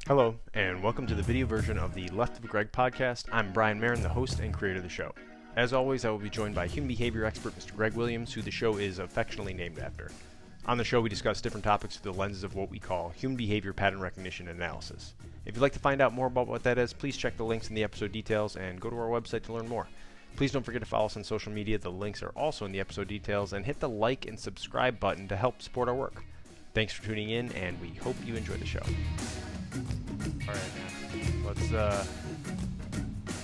Hello, and welcome to the video version of the Left of Greg podcast. I'm Brian Marin, the host and creator of the show. As always, I will be joined by human behavior expert Mr. Greg Williams, who the show is affectionately named after. On the show, we discuss different topics through the lenses of what we call human behavior pattern recognition and analysis. If you'd like to find out more about what that is, please check the links in the episode details and go to our website to learn more. Please don't forget to follow us on social media. The links are also in the episode details, and hit the like and subscribe button to help support our work. Thanks for tuning in, and we hope you enjoy the show. All right, let's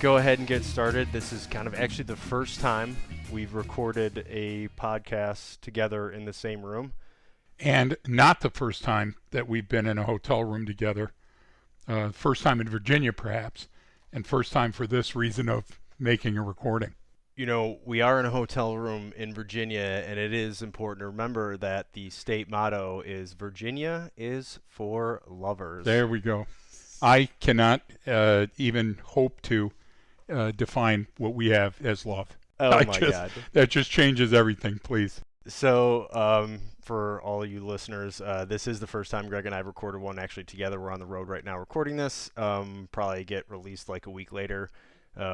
go ahead and get started. This is kind of actually the first time we've recorded a podcast together in the same room. And not the first time that we've been in a hotel room together. First time in Virginia, perhaps, and first time for this reason of making a recording. You know, we are in a hotel room in Virginia, and it is important to remember that the state motto is Virginia is for lovers. There we go. I cannot even hope to define what we have as love. Oh, my God. That just changes everything, please. So, for all you listeners, this is the first time Greg and I have recorded one actually together. We're on the road right now recording this. Probably get released like a week later,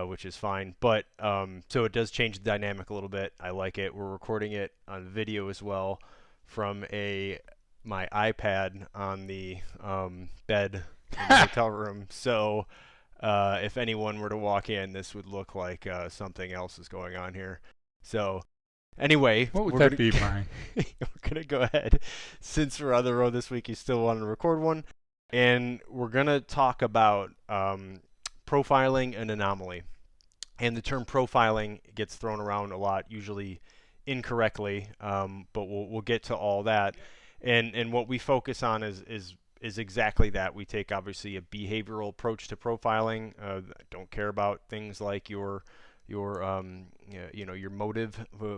which is fine. But so it does change the dynamic a little bit. I like it. We're recording it on video as well from my iPad on the bed in the hotel room. So if anyone were to walk in, this would look like something else is going on here. So anyway, what would that be, Brian? We're going to go ahead. Since we're on the road this week, you still wanted to record one. And we're going to talk about profiling and anomaly. And the term profiling gets thrown around a lot, usually incorrectly, but we'll get to all that. And what we focus on is exactly that. We take obviously a behavioral approach to profiling. Don't care about things like your motive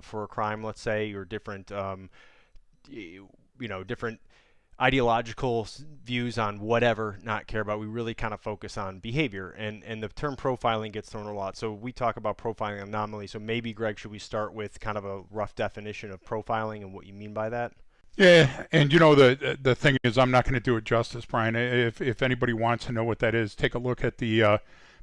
for a crime, let's say, your different different ideological views on whatever, not care about. We really kind of focus on behavior, and the term profiling gets thrown a lot. So we talk about profiling anomaly. So maybe, Greg, should we start with kind of a rough definition of profiling and what you mean by that? Yeah, and the thing is, I'm not going to do it justice, Brian. If anybody wants to know what that is, take a look at the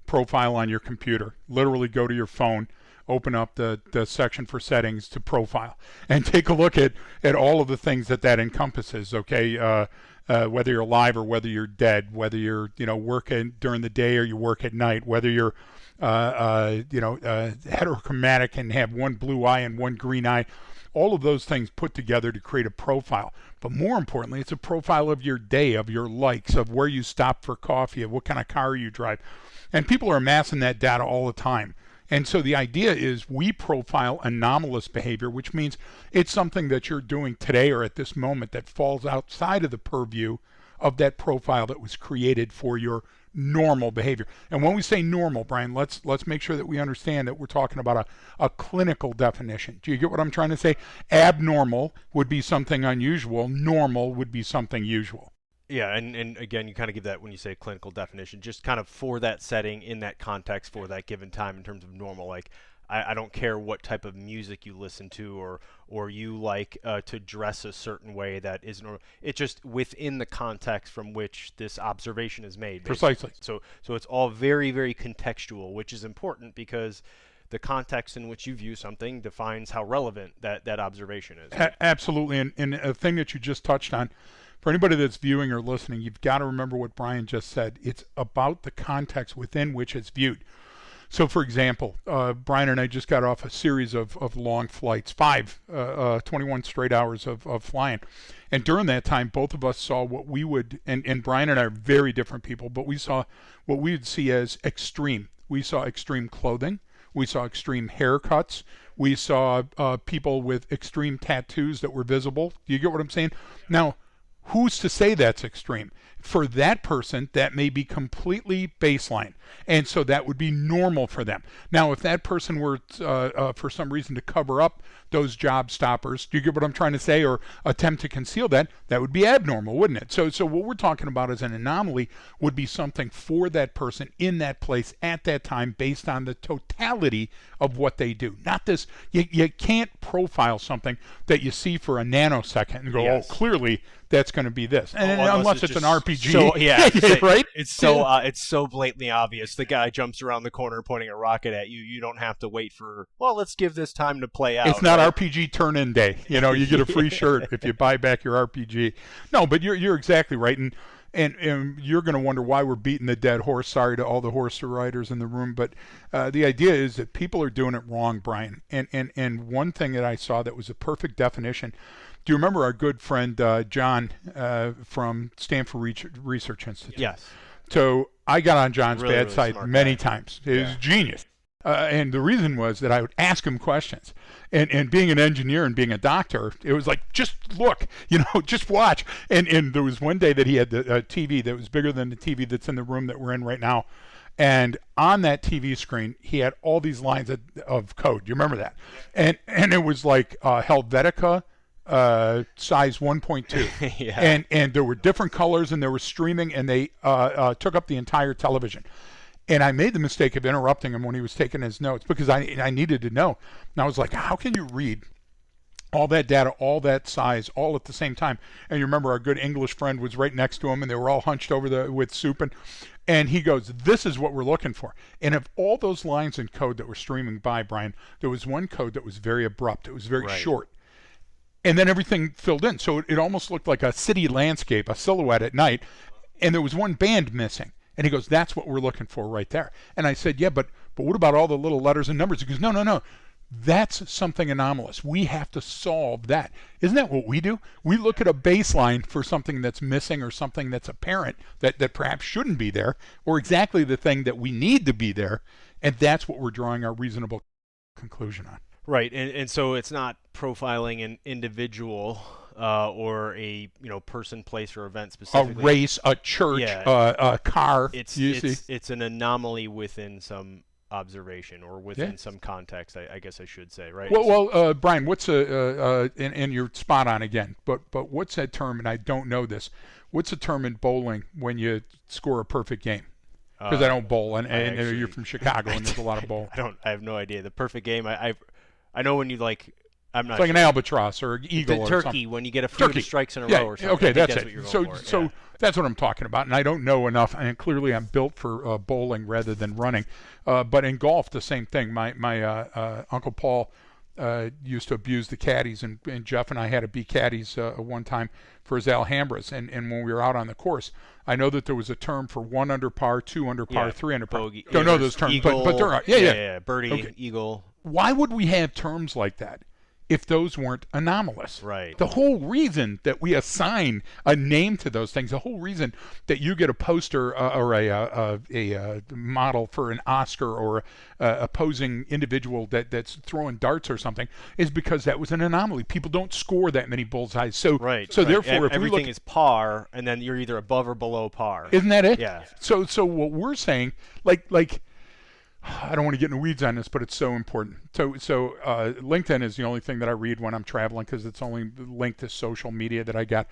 profile on your computer. Literally go to your phone, open up the section for settings to profile, and take a look at all of the things that encompasses, okay? Whether you're alive or whether you're dead, whether you're working during the day or you work at night, whether you're heterochromatic and have one blue eye and one green eye, all of those things put together to create a profile. But more importantly, it's a profile of your day, of your likes, of where you stop for coffee, of what kind of car you drive. And people are amassing that data all the time. And so the idea is we profile anomalous behavior, which means it's something that you're doing today or at this moment that falls outside of the purview of that profile that was created for your normal behavior. And when we say normal, Brian, let's make sure that we understand that we're talking about a clinical definition. Do you get what I'm trying to say? Abnormal would be something unusual. Normal would be something usual. Yeah, and again, you kind of give that when you say clinical definition, just kind of for that setting, in that context, for that given time in terms of normal. Like, I don't care what type of music you listen to or you like to dress a certain way that is normal. It's just within the context from which this observation is made. Basically. Precisely. So it's all very, very contextual, which is important because the context in which you view something defines how relevant that observation is. Absolutely, and a thing that you just touched on, for anybody that's viewing or listening, you've got to remember what Brian just said. It's about the context within which it's viewed. So, for example, Brian and I just got off a series of long flights, 21 straight hours of flying. And during that time, both of us saw what we would, and Brian and I are very different people, but we saw what we would see as extreme. We saw extreme clothing. We saw extreme haircuts. We saw people with extreme tattoos that were visible. Do you get what I'm saying? Now, who's to say that's extreme? For that person, that may be completely baseline. And so that would be normal for them. Now, if that person were, for some reason, to cover up those job stoppers, do you get what I'm trying to say, or attempt to conceal that, that would be abnormal, wouldn't it? So what we're talking about as an anomaly would be something for that person in that place at that time based on the totality of what they do. Not this, you can't profile something that you see for a nanosecond and go, yes, oh, clearly that's going to be this, and Well, unless it's an RPG, so, yeah, right? It's so blatantly obvious. The guy jumps around the corner pointing a rocket at you. You don't have to wait for, well, let's give this time to play out. It's not right? RPG turn-in day. You know, you get a free shirt if you buy back your RPG. No, but you're exactly right, and you're going to wonder why we're beating the dead horse. Sorry to all the horse riders in the room, but the idea is that people are doing it wrong, Brian. And one thing that I saw that was a perfect definition. Do you remember our good friend John from Stanford Research Institute? Yes. So I got on John's bad side many guy. times. He was genius. And the reason was that I would ask him questions. And being an engineer and being a doctor, it was like, just look, just watch. And there was one day that he had a TV that was bigger than the TV that's in the room that we're in right now. And on that TV screen, he had all these lines of code. You remember that? And it was like Helvetica, size 1.2. Yeah. And there were different colors, and they were streaming, and they took up the entire television. And I made the mistake of interrupting him when he was taking his notes because I needed to know. And I was like, how can you read all that data, all that size, all at the same time? And you remember our good English friend was right next to him, and they were all hunched over with soup. And he goes, this is what we're looking for. And of all those lines in code that were streaming by, Brian, there was one code that was very abrupt. It was very short. And then everything filled in. So it almost looked like a city landscape, a silhouette at night. And there was one band missing. And he goes, that's what we're looking for right there. And I said, yeah, but what about all the little letters and numbers? He goes, no. That's something anomalous. We have to solve that. Isn't that what we do? We look at a baseline for something that's missing or something that's apparent that perhaps shouldn't be there, or exactly the thing that we need to be there. And that's what we're drawing our reasonable conclusion on. Right, and so it's not profiling an individual or a person, place, or event specifically. A race, a church, a car. It's an anomaly within some observation or within some context. I guess I should say, right? Well, Brian, what's and you're spot on again. But what's that term? And I don't know this. What's the term in bowling when you score a perfect game? Because I don't bowl, and actually, you're from Chicago, and there's a lot of bowl. I have no idea. The perfect game. I know when you like. I'm not. It's like an albatross or an eagle or turkey something. when you get a few strikes in a row or something. Okay, that's what it. you're going for. So that's what I'm talking about, and I don't know enough. And clearly, I'm built for bowling rather than running. But in golf, the same thing. My Uncle Paul used to abuse the caddies, and Jeff and I had to be caddies one time for his Alhambras. And when we were out on the course, I know that there was a term for 1 under par, 2 under par, 3 under par. Bogey. Don't know those terms, eagle, but there are. Yeah. Birdie, eagle. Why would we have terms like that if those weren't anomalous? Right. The whole reason that we assign a name to those things, the whole reason that you get a poster or a model for an Oscar or a posing individual that's throwing darts or something is because that was an anomaly. People don't score that many bullseyes. So therefore, if everything is par, and then you're either above or below par. Isn't that it? Yeah. So what we're saying, like. I don't want to get in the weeds on this, but it's so important. So LinkedIn is the only thing that I read when I'm traveling because it's only linked to social media that I got.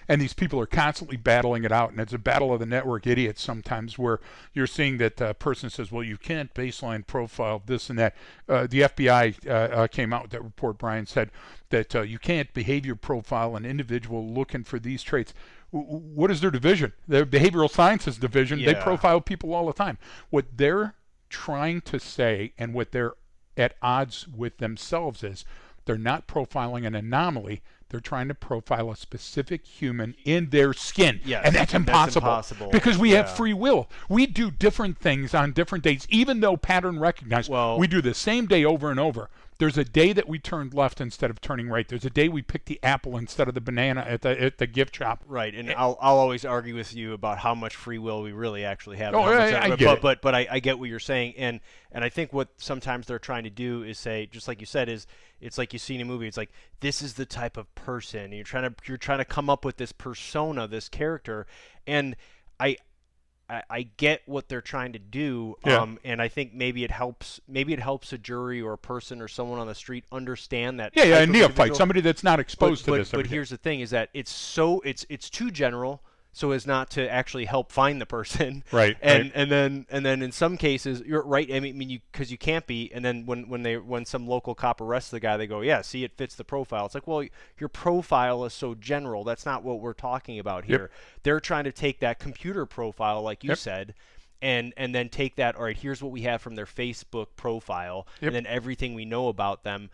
And these people are constantly battling it out, and it's a battle of the network idiots sometimes where you're seeing that a person says, well, you can't baseline profile this and that. The FBI came out with that report, Brian, said that you can't behavior profile an individual looking for these traits. What is their division? Their behavioral sciences division. Yeah. They profile people all the time. What they're trying to say and what they're at odds with themselves is they're not profiling an anomaly. They're trying to profile a specific human in their skin. Yes, and that's impossible because we have free will. We do different things on different days, even though pattern recognized. Well, we do the same day over and over. There's a day that we turned left instead of turning right. There's a day we picked the apple instead of the banana at the gift shop. Right, and I'll always argue with you about how much free will we really actually have. I get it. But I get what you're saying, and I think what sometimes they're trying to do is say, just like you said, is it's like you see in a movie. It's like this is the type of person, and you're trying to come up with this persona, this character, and I get what they're trying to do, and I think maybe it helps a jury or a person or someone on the street understand that. A neophyte, somebody that's not exposed to this. But here's the thing: is that it's too general so as not to actually help find the person. Right. And then in some cases, you're right. I mean, because you can't be. And then when some local cop arrests the guy, they go, yeah, see, it fits the profile. It's like, well, your profile is so general. That's not what we're talking about here. Yep. They're trying to take that computer profile, like you said, and then take that. All right, here's what we have from their Facebook profile, and then everything we know about them.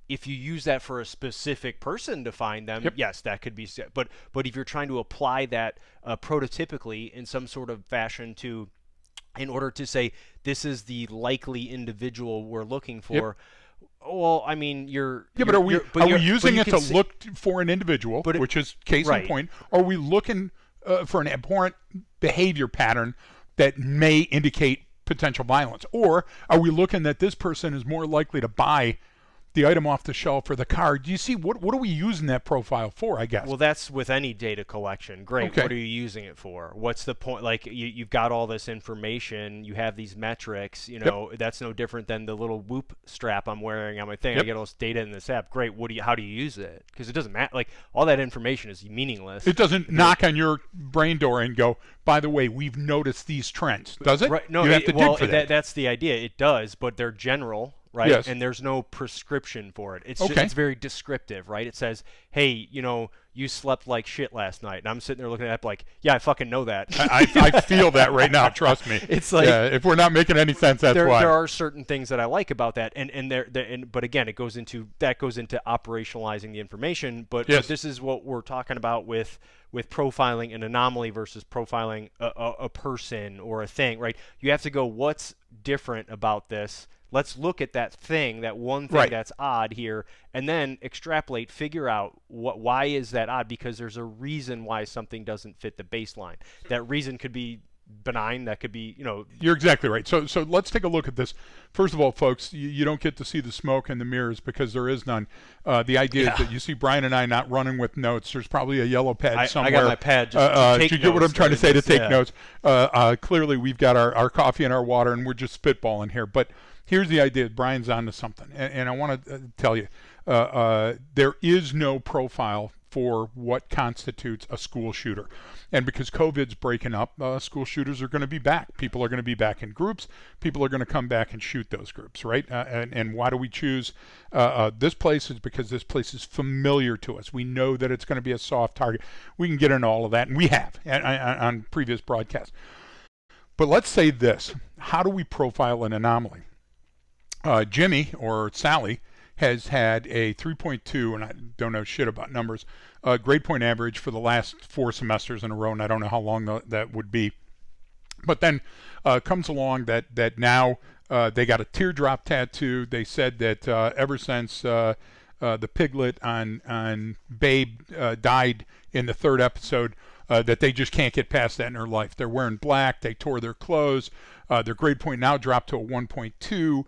If you use that for a specific person to find them, yes, that could be. But if you're trying to apply that prototypically in some sort of fashion in order to say this is the likely individual we're looking for, well, I mean, but are we using it to look for an individual, which is case in point? Are we looking for an abhorrent behavior pattern that may indicate potential violence, or are we looking that this person is more likely to buy the item off the shelf or the car? Do you see what are we using that profile for, I guess? Well, that's with any data collection. Great. Okay. What are you using it for? What's the point? Like, you've got all this information, you have these metrics, that's no different than the little Whoop strap I'm wearing on my thing. I get all this data in this app. Great. How do you use it? Because it doesn't matter. Like, all that information is meaningless. It doesn't knock on your brain door and go, by the way, we've noticed these trends. Does it? Right. No, you have to dig for that. That's the idea. It does, but they're general. Right, yes. And there's no prescription for it. It's very descriptive, right? It says, "Hey, you slept like shit last night," and I'm sitting there looking at it like, "Yeah, I fucking know that." I feel that right now. Trust me. It's like, if we're not making any sense, that's why. There are certain things that I like about that, but again, it goes into operationalizing the information. But this is what we're talking about with profiling an anomaly versus profiling a person or a thing, right? You have to go, what's different about this? Let's look at that thing, that one thing that's odd here, and then extrapolate, figure out why is that odd, because there's a reason why something doesn't fit the baseline. That reason could be benign, that could be, You're exactly right. So let's take a look at this. First of all, folks, you don't get to see the smoke and the mirrors because there is none. The idea is that you see Brian and I not running with notes. There's probably a yellow pad somewhere. I got my pad just to take you get what I'm trying to say, to take notes. Yeah. Clearly, we've got our coffee and our water, and we're just spitballing here. But here's the idea. Brian's onto something. And I want to tell you, there is no profile for what constitutes a school shooter. And because COVID's breaking up, school shooters are going to be back. People are going to be back in groups. People are going to come back and shoot those groups, right? And why do we choose this place? Is because this place is familiar to us. We know that it's going to be a soft target. We can get into all of that, and we have on previous broadcasts. But let's say this. How do we profile an anomaly? Jimmy or Sally has had a 3.2, and I don't know shit about numbers, grade point average for the last 4 semesters in a row, and I don't know how long that would be. But then comes along that now they got a teardrop tattoo. They said that ever since the piglet on Babe died in the 3rd episode, that they just can't get past that in their life. They're wearing black. They tore their clothes. Their grade point now dropped to a 1.2.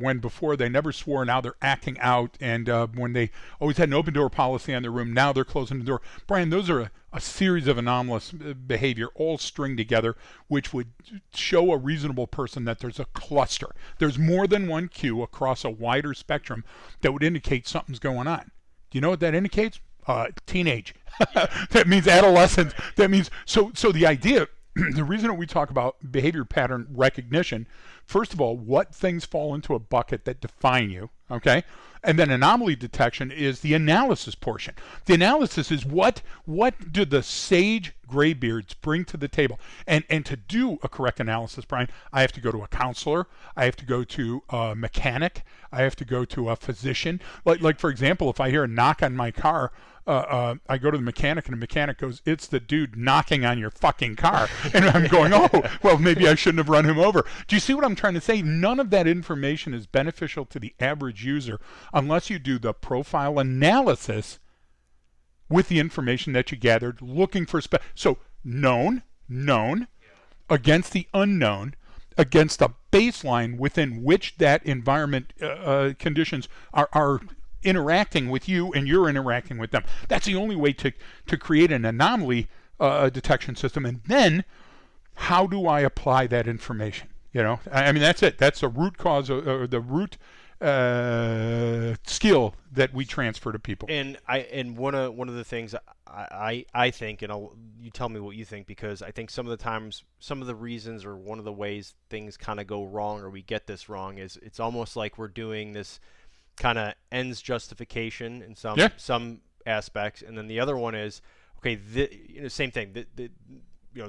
When before they never swore, now they're acting out. And when they always had an open door policy on their room, now they're closing the door. Brian, those are a series of anomalous behavior all stringed together, which would show a reasonable person that there's a cluster. There's more than one cue across a wider spectrum that would indicate something's going on. Do you know what that indicates? Teenage. That means adolescence. That means so the idea, the reason that we talk about behavior pattern recognition, first of all, what things fall into a bucket that define you, okay? And then anomaly detection is the analysis portion. The analysis is what do the sage graybeards bring to the table? And to do a correct analysis, Brian, I have to go to a counselor. I have to go to a mechanic. I have to go to a physician. Like for example, if I hear a knock on my car, I go to the mechanic, and the mechanic goes, "It's the dude knocking on your fucking car." And I'm going, "Oh, well, maybe I shouldn't have run him over." Do you see what I'm trying to say? None of that information is beneficial to the average user unless you do the profile analysis with the information that you gathered, looking for so known against the unknown, against a baseline within which that environment conditions are interacting with you, and you're interacting with them. That's the only way to create an anomaly detection system. And then how do I apply that information? I mean, that's it. That's the root cause or the root skill that we transfer to people. And one of the things I think, and you tell me what you think, because I think some of the times, some of the reasons, or one of the ways things kind of go wrong, or we get this wrong, is it's almost like we're doing this kind of ends justification in some aspects, and then the other one is, okay, same thing.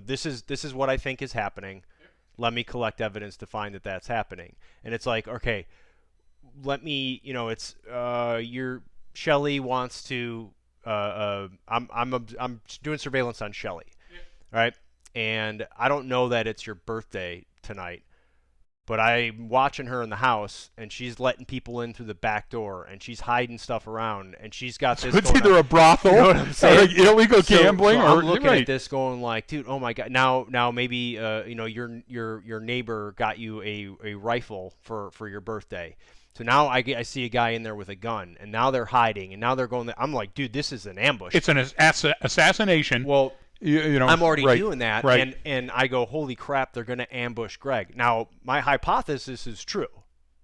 This is what I think is happening. Let me collect evidence to find that that's happening. And it's like, okay, let me, it's Shelley wants to. I'm doing surveillance on Shelley, right? And I don't know that it's your birthday tonight, but I'm watching her in the house, and she's letting people in through the back door, and she's hiding stuff around, and she's got this. So it's either a brothel, or like illegal gambling, so or I'm looking at this, going like, dude, oh my god! Now maybe your neighbor got you a rifle for your birthday. So now I see a guy in there with a gun, and now they're hiding, and now they're going. I'm like, dude, this is an ambush. It's an assassination. Well, I'm already right, doing that, right. and I go, holy crap, they're going to ambush Greg. Now, my hypothesis is true.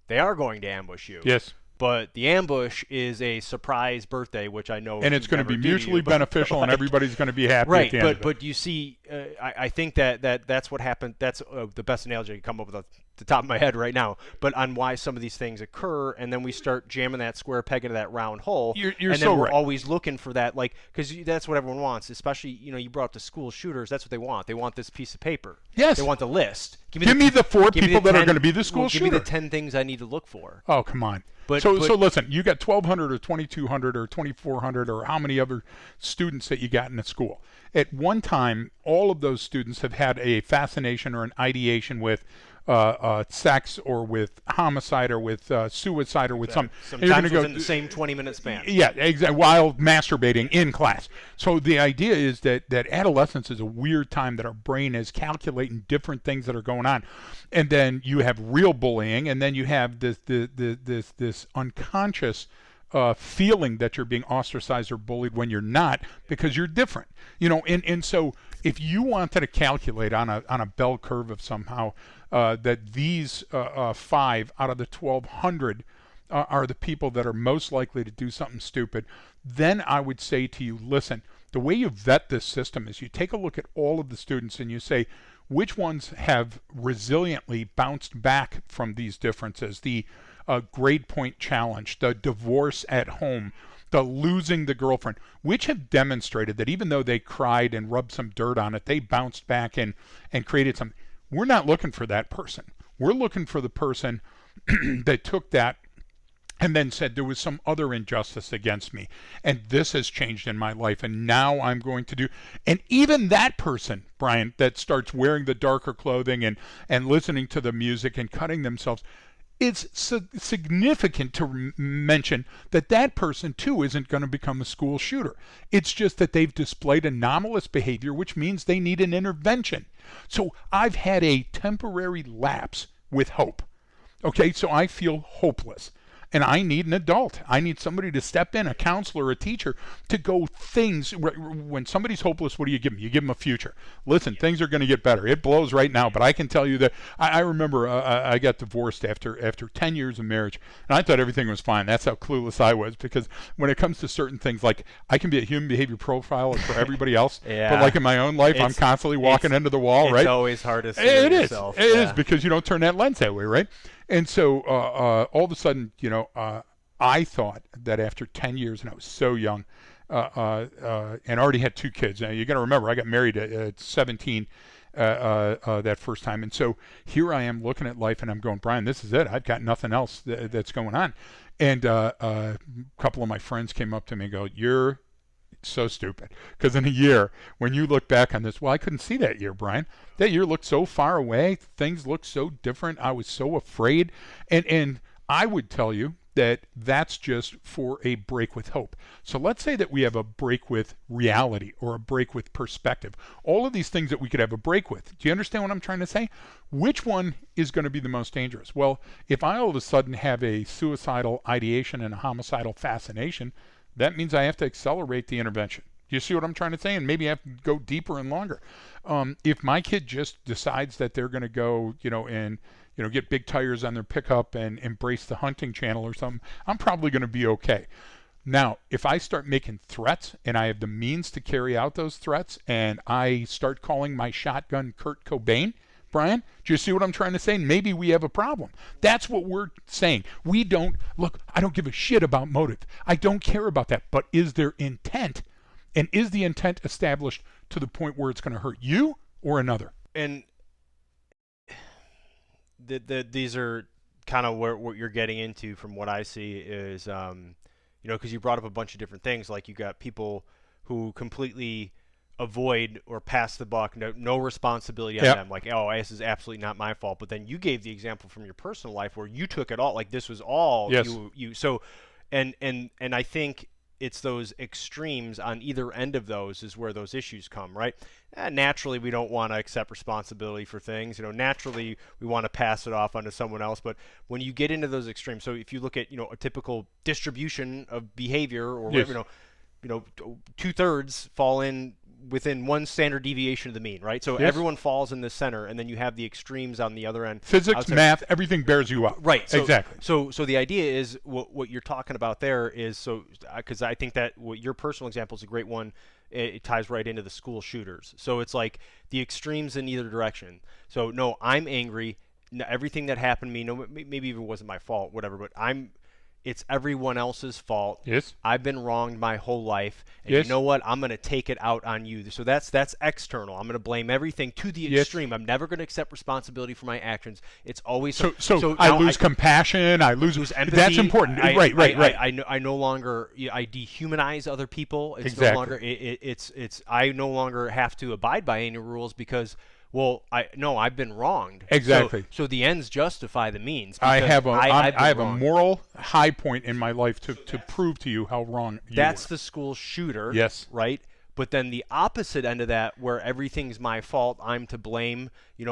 They are going to ambush you. Yes. But the ambush is a surprise birthday, which I know, and it's going to be mutually beneficial, and everybody's going to be happy. Right, at the end of it. But you see, I think that's what happened. That's the best analogy I can come up with off the top of my head right now. But on why some of these things occur, and then we start jamming that square peg into that round hole. You're and so then we're right. always looking for that, like, because that's what everyone wants. Especially, you brought up the school shooters. That's what they want. They want this piece of paper. Yes. They want the list. Give me the 4 people that are going to be the school shooter. Give me the 10 things I need to look for. Oh, come on. So listen, you got 1,200 or 2,200 or 2,400 or how many other students that you got in the school. At one time, all of those students have had a fascination or an ideation with sex, or with homicide, or with suicide, or with something. Sometimes within the same 20-minute span. Yeah, exactly. While masturbating in class. So the idea is that adolescence is a weird time, that our brain is calculating different things that are going on, and then you have real bullying, and then you have this unconscious feeling that you're being ostracized or bullied when you're not, because you're different. And so if you wanted to calculate on a bell curve of somehow that these 5 out of the 1,200 are the people that are most likely to do something stupid, then I would say to you, listen, the way you vet this system is you take a look at all of the students and you say, which ones have resiliently bounced back from these differences? The grade point challenge, the divorce at home, the losing the girlfriend, which have demonstrated that even though they cried and rubbed some dirt on it, they bounced back and created something. We're not looking for that person. We're looking for the person that took that and then said, there was some other injustice against me, and this has changed in my life, and now I'm going to do. And even that person, Brian, that starts wearing the darker clothing and listening to the music and cutting themselves, it's significant to mention that person too isn't going to become a school shooter. It's just that they've displayed anomalous behavior, which means they need an intervention. So I've had a temporary lapse with hope. Okay, so I feel hopeless. And I need an adult. I need somebody to step in, a counselor, a teacher, to go things. When somebody's hopeless, what do you give them? You give them a future. Listen, things are going to get better. It blows right now, but I can tell you that I remember I got divorced after 10 years of marriage, and I thought everything was fine. That's how clueless I was, because when it comes to certain things, like I can be a human behavior profiler for everybody else, but like in my own life, I'm constantly walking into the wall, right? It's always hard to see yourself. It is, because you don't turn that lens that way, right? And so all of a sudden, I thought that after 10 years, and I was so young, and already had 2 kids. Now, you got to remember, I got married at 17 that first time. And so here I am looking at life, and I'm going, Brian, this is it. I've got nothing else that's going on. And a couple of my friends came up to me and go, you're so stupid, because in a year, when you look back on this, well, I couldn't see that year, Brian. That year looked so far away. Things looked so different. I was so afraid. And I would tell you that that's just for a break with hope. So let's say that we have a break with reality, or a break with perspective. All of these things that we could have a break with. Do you understand what I'm trying to say? Which one is going to be the most dangerous? Well, if I all of a sudden have a suicidal ideation and a homicidal fascination, that means I have to accelerate the intervention. Do you see what I'm trying to say? And maybe I have to go deeper and longer. If my kid just decides that they're going to go, and get big tires on their pickup and embrace the hunting channel or something, I'm probably going to be okay. Now, if I start making threats and I have the means to carry out those threats and I start calling my shotgun Kurt Cobain, Brian, do you see what I'm trying to say? Maybe we have a problem. That's what we're saying. We don't, look, I don't give a shit about motive. I don't care about that. But is there intent? And is the intent established to the point where it's going to hurt you or another? And these are kind of what you're getting into from what I see is, because you brought up a bunch of different things. Like you got people who completely avoid or pass the buck, no responsibility on them. Like, oh, this is absolutely not my fault. But then you gave the example from your personal life where you took it all. Like this was all you. So, and I think it's those extremes on either end of those is where those issues come, right? Naturally, we don't want to accept responsibility for things. Naturally, we want to pass it off onto someone else. But when you get into those extremes, so if you look at, a typical distribution of behavior or whatever, 2/3 fall in within one standard deviation of the mean, right? So everyone falls in the center, and then you have the extremes on the other end. Physics, math, everything bears you up. Right. So, exactly. So the idea is what you're talking about there is because I think that your personal example is a great one. It ties right into the school shooters. So it's like the extremes in either direction. So no, I'm angry. Everything that happened to me, no, maybe even wasn't my fault, whatever. But it's everyone else's fault. Yes. I've been wronged my whole life. And you know what? I'm going to take it out on you. So that's external. I'm going to blame everything to the extreme. I'm never going to accept responsibility for my actions. It's always so I lose compassion. I lose empathy. That's important. Right. I no longer I dehumanize other people. It's exactly. no longer it's I no longer have to abide by any rules because I've been wronged. Exactly. So the ends justify the means. I have a moral high point in my life to prove to you how wrong you That's were. the school shooter. Yes. Right? But then the opposite end of that, where everything's my fault, I'm to blame,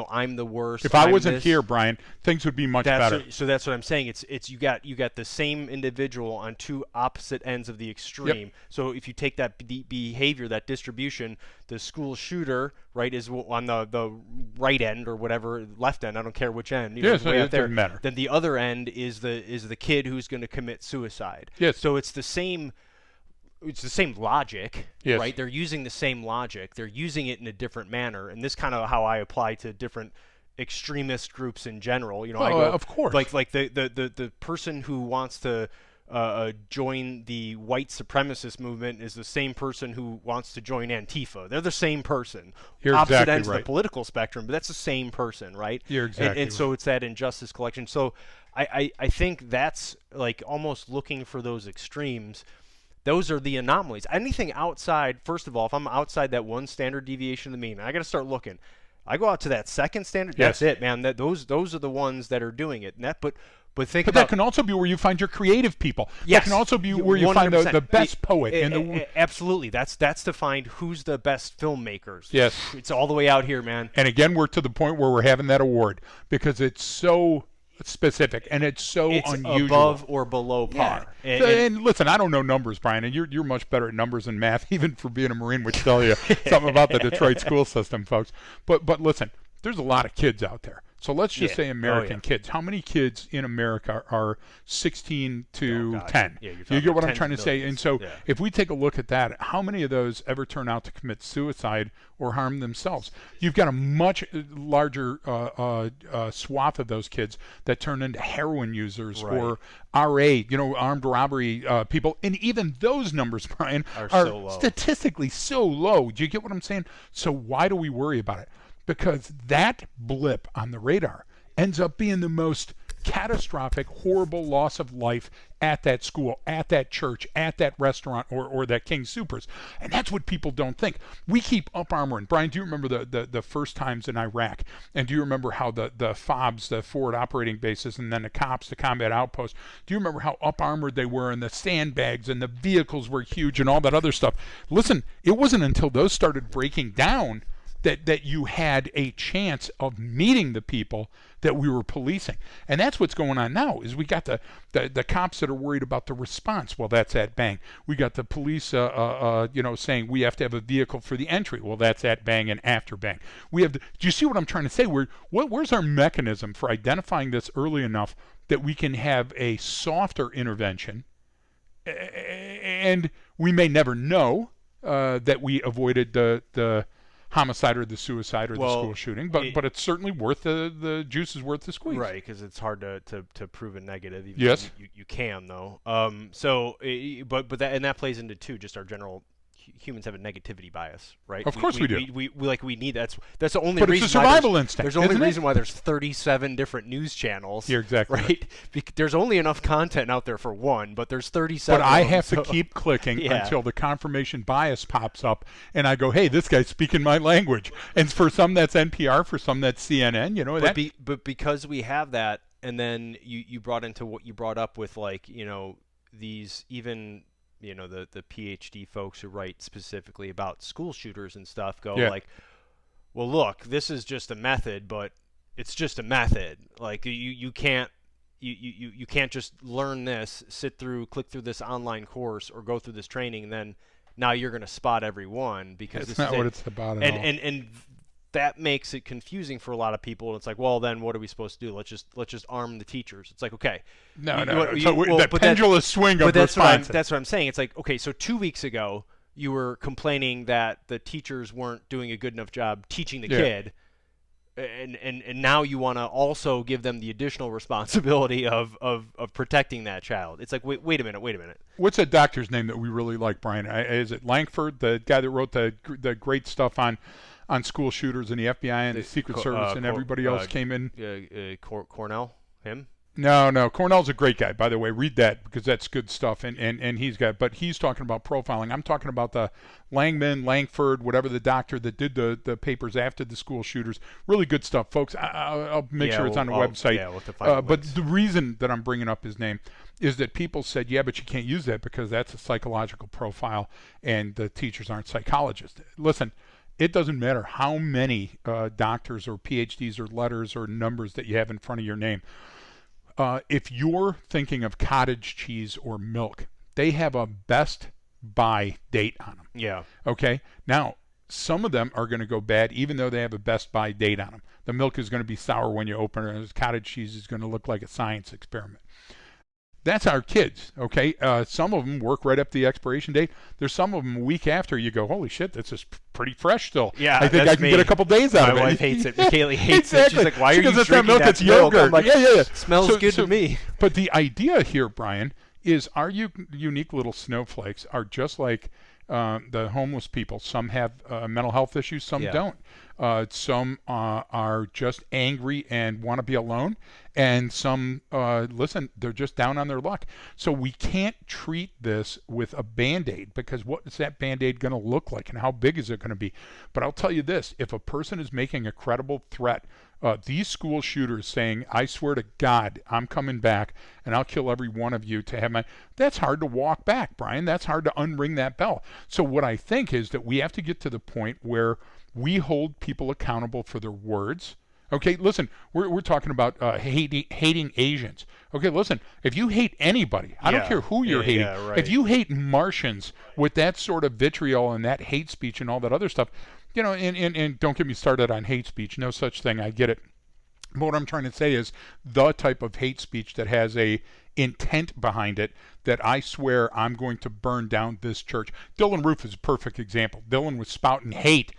I'm the worst. If I wasn't here, Brian, things would be much better. So that's what I'm saying. It's you got the same individual on two opposite ends of the extreme. Yep. So if you take that behavior, that distribution, the school shooter, right, is on the right end or whatever, left end. I don't care which end. It doesn't matter. Then the other end is the kid who's going to commit suicide. Yes. So it's the same logic, yes. right? They're using the same logic. They're using it in a different manner, and this kind of how I apply to different extremist groups in general. Of course. Like the person who wants to join the white supremacist movement is the same person who wants to join Antifa. They're the same person. You're Opposite exactly ends right. of the political spectrum, but that's the same person, right? You're exactly and so it's that injustice collection. So I think that's like almost looking for those extremes. Those are the anomalies. Anything outside, first of all, if I'm outside that one standard deviation of the mean, I got to start looking. I go out to that second standard. Yes. That's it, man. Those are the ones that are doing it. But think but about that can also be where you find your creative people. Yes. That can also be where you find the best poet. Absolutely. That's to find who's the best filmmakers. Yes. It's all the way out here, man. And again, we're to the point where we're having that award because it's so specific and it's unusual. Above or below par. Yeah. And listen, I don't know numbers, Brian, and you're much better at numbers and math, even for being a Marine, which tell you something about the Detroit school system, folks. But listen, there's a lot of kids out there. So let's just say American kids. How many kids in America are 16 to 10? Yeah, you get what I'm trying to say? And so yeah. if we take a look at that, how many of those ever turn out to commit suicide or harm themselves? You've got a much larger swath of those kids that turn into heroin users or RA, armed robbery people. And even those numbers, Brian, are so low. Statistically so low. Do you get what I'm saying? So why do we worry about it? Because that blip on the radar ends up being the most catastrophic, horrible loss of life at that school, at that church, at that restaurant, or that King Soopers. And that's what people don't think. We keep up-armoring. Brian, do you remember the first times in Iraq? And do you remember how the FOBs, the forward operating bases, and then the COPs, the combat outposts, do you remember how up-armored they were, and the sandbags, and the vehicles were huge, and all that other stuff? Listen, it wasn't until those started breaking down that you had a chance of meeting the people that we were policing. And that's what's going on now, is we got the cops that are worried about the response. Well, that's at bang. We got the police saying we have to have a vehicle for the entry. Well, that's at bang and after bang. Do you see what I'm trying to say? Where's our mechanism for identifying this early enough that we can have a softer intervention, and we may never know that we avoided the homicide or the suicide or the school shooting, but it's certainly worth the juice is worth the squeeze. Right, because it's hard to prove a negative. Even yes, you can though. But that plays into too just our general. Humans have a negativity bias, right? Of course we do. We need that's the only but reason. It's a survival instinct. There's only reason why there's 37 different news channels. You're exactly right. There's only enough content out there for one, but there's 37. But I have to keep clicking until the confirmation bias pops up, and I go, "Hey, this guy's speaking my language." And for some that's NPR, for some that's CNN. But because we have that, and then you brought into what you brought up with these even. The PhD folks who write specifically about school shooters and stuff go well, look, this is just a method, but it's just a method. Like you can't just learn this, click through this online course or go through this training, and then now you're going to spot everyone because that's not what it's about at all. And that makes it confusing for a lot of people. And it's like, well, then what are we supposed to do? Let's just arm the teachers. It's like, okay, the pendulous swing of response. That's what I'm saying. It's like, okay, so 2 weeks ago you were complaining that the teachers weren't doing a good enough job teaching the kid, and now you want to also give them the additional responsibility of protecting that child. It's like, wait a minute. What's that doctor's name that we really like, Brian? Is it Langford, the guy that wrote the great stuff on school shooters and the FBI and the Secret Service and everybody else came in? Cornell? Him? No. Cornell's a great guy, by the way. Read that because that's good stuff. And but he's talking about profiling. I'm talking about the Langford, whatever the doctor that did the papers after the school shooters. Really good stuff, folks. I'll make sure it's on the website. Yeah, we'll have to find but the reason that I'm bringing up his name is that people said, yeah, but you can't use that because that's a psychological profile and the teachers aren't psychologists. Listen, it doesn't matter how many doctors or PhDs or letters or numbers that you have in front of your name. If you're thinking of cottage cheese or milk, they have a best buy date on them. Yeah. Okay? Now, some of them are going to go bad even though they have a best buy date on them. The milk is going to be sour when you open it, and the cottage cheese is going to look like a science experiment. That's our kids, okay? Some of them work right up to the expiration date. There's some of them a week after you go, holy shit, this is pretty fresh still. Yeah, I think I can get a couple days out of it. My wife hates it. Kaylee hates it. She's like, why are you it's drinking not milk? It's milk? yogurt. I'm like, yeah. Smells good to me. But the idea here, Brian, is our unique little snowflakes are just like the homeless people. Some have mental health issues, some don't. Some are just angry and want to be alone, and some, they're just down on their luck. So we can't treat this with a Band-Aid, because what is that Band-Aid going to look like, and how big is it going to be? But I'll tell you this, if a person is making a credible threat, these school shooters saying, I swear to God, I'm coming back, and I'll kill every one of you to have that's hard to walk back, Brian. That's hard to unring that bell. So what I think is that we have to get to the point where we hold people accountable for their words. Okay, listen, we're talking about hating Asians. Okay, listen, if you hate anybody, I don't care who you're hating. Yeah, right. If you hate Martians with that sort of vitriol and that hate speech and all that other stuff, and don't get me started on hate speech. No such thing. I get it. But what I'm trying to say is the type of hate speech that has a intent behind it, that I swear I'm going to burn down this church. Dylan Roof is a perfect example. Dylan was spouting hate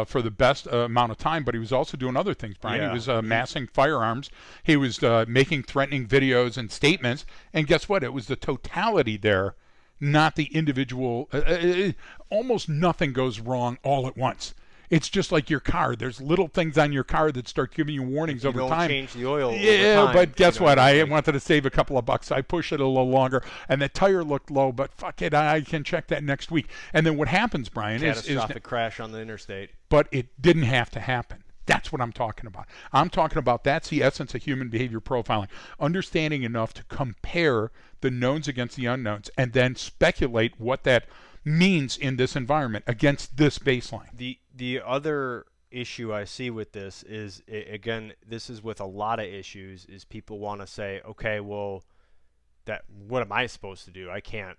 for the best amount of time, but he was also doing other things, Brian. He was amassing firearms. He was making threatening videos and statements. And guess what? It was the totality there, not the individual. Almost nothing goes wrong all at once. It's just like your car. There's little things on your car that start giving you warnings over time. You don't change the oil over time. But guess what? I wanted to save a couple of bucks. I pushed it a little longer, and the tire looked low, but fuck it, I can check that next week. And then what happens, Brian, is catastrophic crash on the interstate. But it didn't have to happen. That's what I'm talking about. I'm talking about that's the essence of human behavior profiling. Understanding enough to compare the knowns against the unknowns and then speculate what that means in this environment against this baseline. The other issue I see with this is, again, this is with a lot of issues, is people want to say, okay, well, that what am I supposed to do? I can't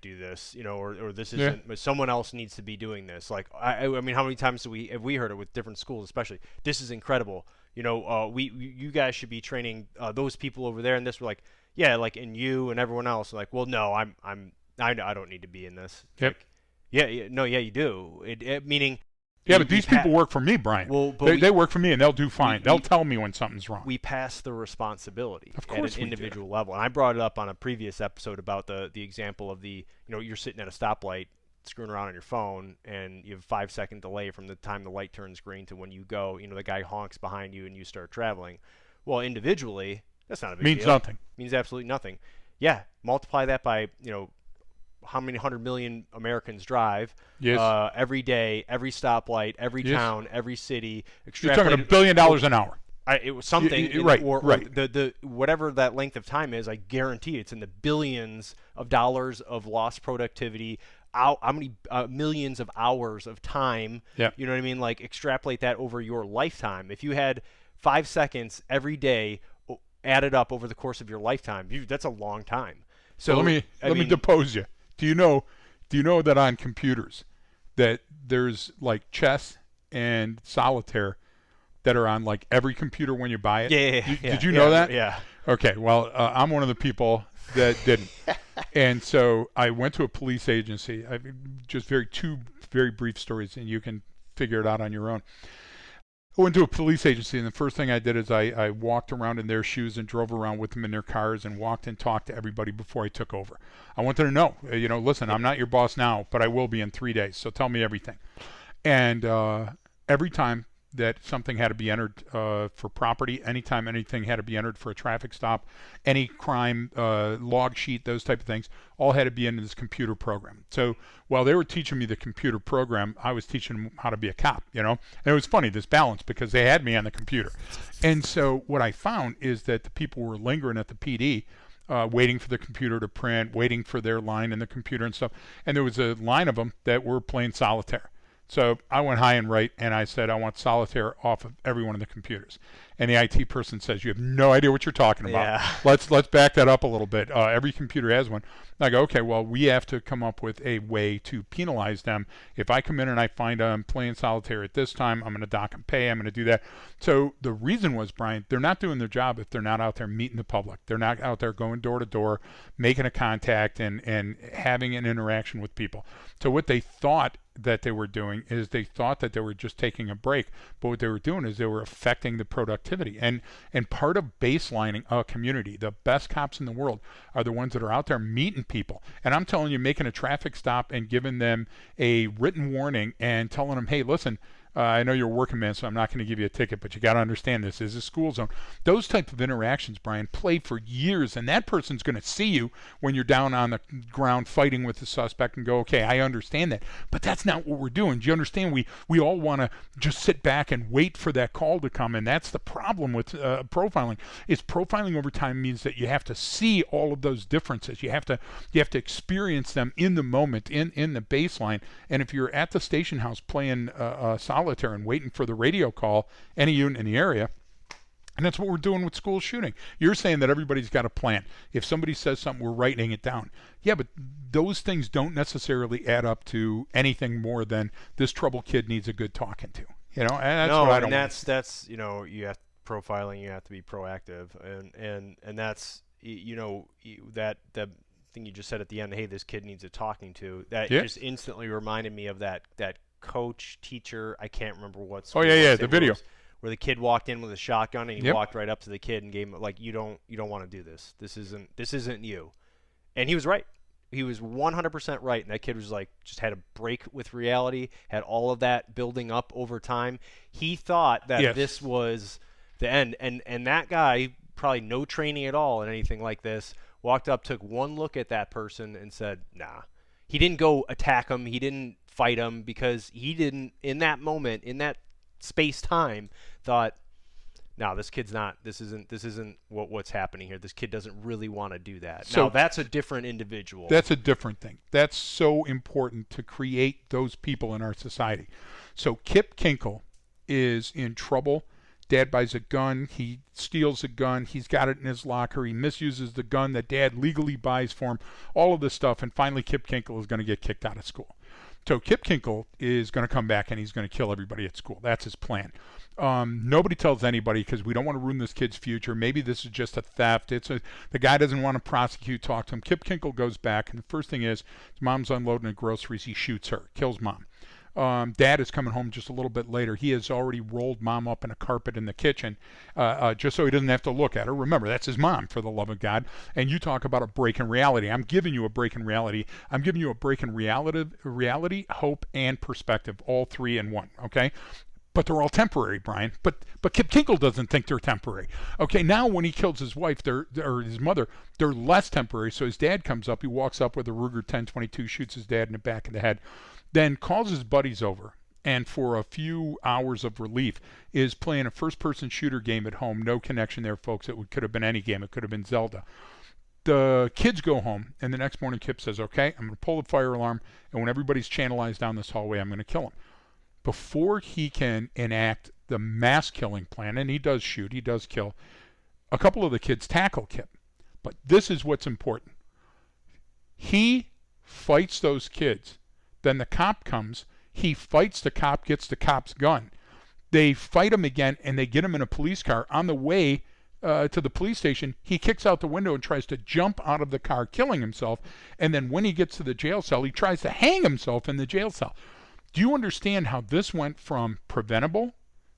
do this, or this Yeah. isn't. Someone else needs to be doing this. Like I mean, how many times have we heard it with different schools, especially? This is incredible. You guys should be training those people over there, and this. We're like, yeah, like, and you and everyone else. Like, well, no, I don't need to be in this. Yep. Like, yeah, no, yeah, you do. Meaning. Yeah, but these people work for me, Brian. Well, they work for me, and they'll do fine. They'll tell me when something's wrong. We pass the responsibility Of course at an individual level. And I brought it up on a previous episode about the example of you're sitting at a stoplight screwing around on your phone, and you have a 5-second delay from the time the light turns green to when you go. The guy honks behind you, and you start traveling. Well, individually, that's not a big deal. Means nothing. Means absolutely nothing. Yeah, multiply that by, how many 100 million Americans drive every day, every stoplight, every town, every city. You're talking $1 billion an hour. It was something, right? Or right. The whatever that length of time is, I guarantee it's in the billions of dollars of lost productivity. How many millions of hours of time? Yeah. You know what I mean? Like, extrapolate that over your lifetime. If you had 5 seconds every day added up over the course of your lifetime, that's a long time. So let me depose you. Do you know that on computers that there's like chess and solitaire that are on like every computer when you buy it? Yeah. Did you know that? Yeah. Okay. Well, I'm one of the people that didn't, and so I went to a police agency. Just two very brief stories, and you can figure it out on your own. I went to a police agency, and the first thing I did is I walked around in their shoes and drove around with them in their cars and walked and talked to everybody before I took over. I wanted to know, listen, I'm not your boss now, but I will be in 3 days, so tell me everything. And every time that something had to be entered for property, anytime anything had to be entered for a traffic stop, any crime, log sheet, those type of things, all had to be in this computer program. So while they were teaching me the computer program, I was teaching them how to be a cop, And it was funny, this balance, because they had me on the computer. And so what I found is that the people were lingering at the PD, waiting for the computer to print, waiting for their line in the computer and stuff. And there was a line of them that were playing solitaire. So I went high and right, and I said, I want solitaire off of every one of the computers. And the IT person says, you have no idea what you're talking about. Yeah. Let's back that up a little bit. Every computer has one. And I go, okay, well, we have to come up with a way to penalize them. If I come in and I find them playing solitaire at this time, I'm going to dock them pay. I'm going to do that. So the reason was, Brian, they're not doing their job if they're not out there meeting the public. They're not out there going door to door, making a contact and having an interaction with people. So what they thought that they were doing is they thought that they were just taking a break, but what they were doing is they were affecting the productivity. And part of baselining a community, the best cops in the world are the ones that are out there meeting people. And I'm telling you, making a traffic stop and giving them a written warning and telling them, hey, listen, I know you're a working man, so I'm not going to give you a ticket, but you got to understand this is a school zone. Those type of interactions, Brian, play for years, and that person's going to see you when you're down on the ground fighting with the suspect and go, okay, I understand that, but that's not what we're doing. Do you understand? We all want to just sit back and wait for that call to come, and that's the problem with profiling. Is profiling over time means that you have to see all of those differences. You have to experience them in the moment, in the baseline. And if you're at the station house playing solitaire and waiting for the radio call, any unit in the area, and that's what we're doing with school shooting. You're saying that everybody's got a plan. If somebody says something, we're writing it down. Yeah, but those things don't necessarily add up to anything more than this troubled kid needs a good talking to. And that's what I don't want. That's you have profiling. You have to be proactive, and that's that thing you just said at the end. Hey, this kid needs a talking to. That just instantly reminded me of that coach, teacher, I can't remember what school. Oh yeah, the video where the kid walked in with a shotgun and he walked right up to the kid and gave him, like, you don't want to do this. This isn't you. And he was right. He was 100% right. And that kid was like, just had a break with reality, had all of that building up over time. He thought that this was the end. And that guy, probably no training at all in anything like this, walked up, took one look at that person and said, nah. He didn't go attack him. He didn't fight him, because he didn't, in that moment, in that space-time, thought, no, this isn't what's happening here. This kid doesn't really want to do that. So now, that's a different individual. That's a different thing. That's so important to create those people in our society. So Kip Kinkle is in trouble. Dad buys a gun. He steals a gun. He's got it in his locker. He misuses the gun that Dad legally buys for him. All of this stuff. And finally, Kip Kinkle is going to get kicked out of school. So Kip Kinkle is going to come back and he's going to kill everybody at school. That's his plan. Nobody tells anybody because we don't want to ruin this kid's future. Maybe this is just a theft. The guy doesn't want to prosecute, talk to him. Kip Kinkle goes back, and the first thing is his mom's unloading the groceries. He shoots her, kills Mom. Dad is coming home just a little bit later. He has already rolled Mom up in a carpet in the kitchen just so he doesn't have to look at her. Remember, that's his mom, for the love of God. And you talk about a break in reality. I'm giving you a break in reality. I'm giving you a break in reality, hope, and perspective, all three in one, okay? But they're all temporary, Brian. But Kip Kinkle doesn't think they're temporary. Okay, now when he kills his wife, or his mother, they're less temporary. So his dad comes up. He walks up with a Ruger 10/22, shoots his dad in the back of the head, then calls his buddies over, and for a few hours of relief is playing a first-person shooter game at home. No connection there, folks. It could have been any game. It could have been Zelda. The kids go home, and the next morning Kip says, okay, I'm going to pull the fire alarm, and when everybody's channelized down this hallway, I'm going to kill him. Before he can enact the mass killing plan, and he does shoot, he does kill, a couple of the kids tackle Kip. But this is what's important. He fights those kids. Then the cop comes. He fights the cop, gets the cop's gun. They fight him again, and they get him in a police car. On the way to the police station, he kicks out the window and tries to jump out of the car, killing himself. And then when he gets to the jail cell, he tries to hang himself in the jail cell. Do you understand how this went from preventable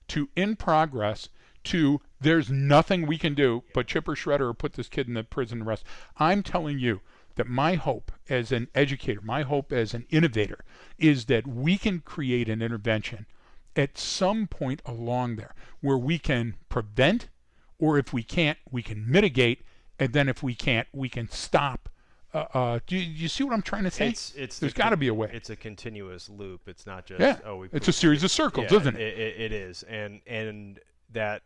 to in progress to there's nothing we can do but chip or shredder or put this kid in the prison and rest? I'm telling you that my hope as an educator, my hope as an innovator, is that we can create an intervention at some point along there where we can prevent, or if we can't, we can mitigate, and then if we can't, we can stop. Do you see what I'm trying to say? There's got to be a way. It's a continuous loop. It's not just it's a series of circles, isn't it? It is, and that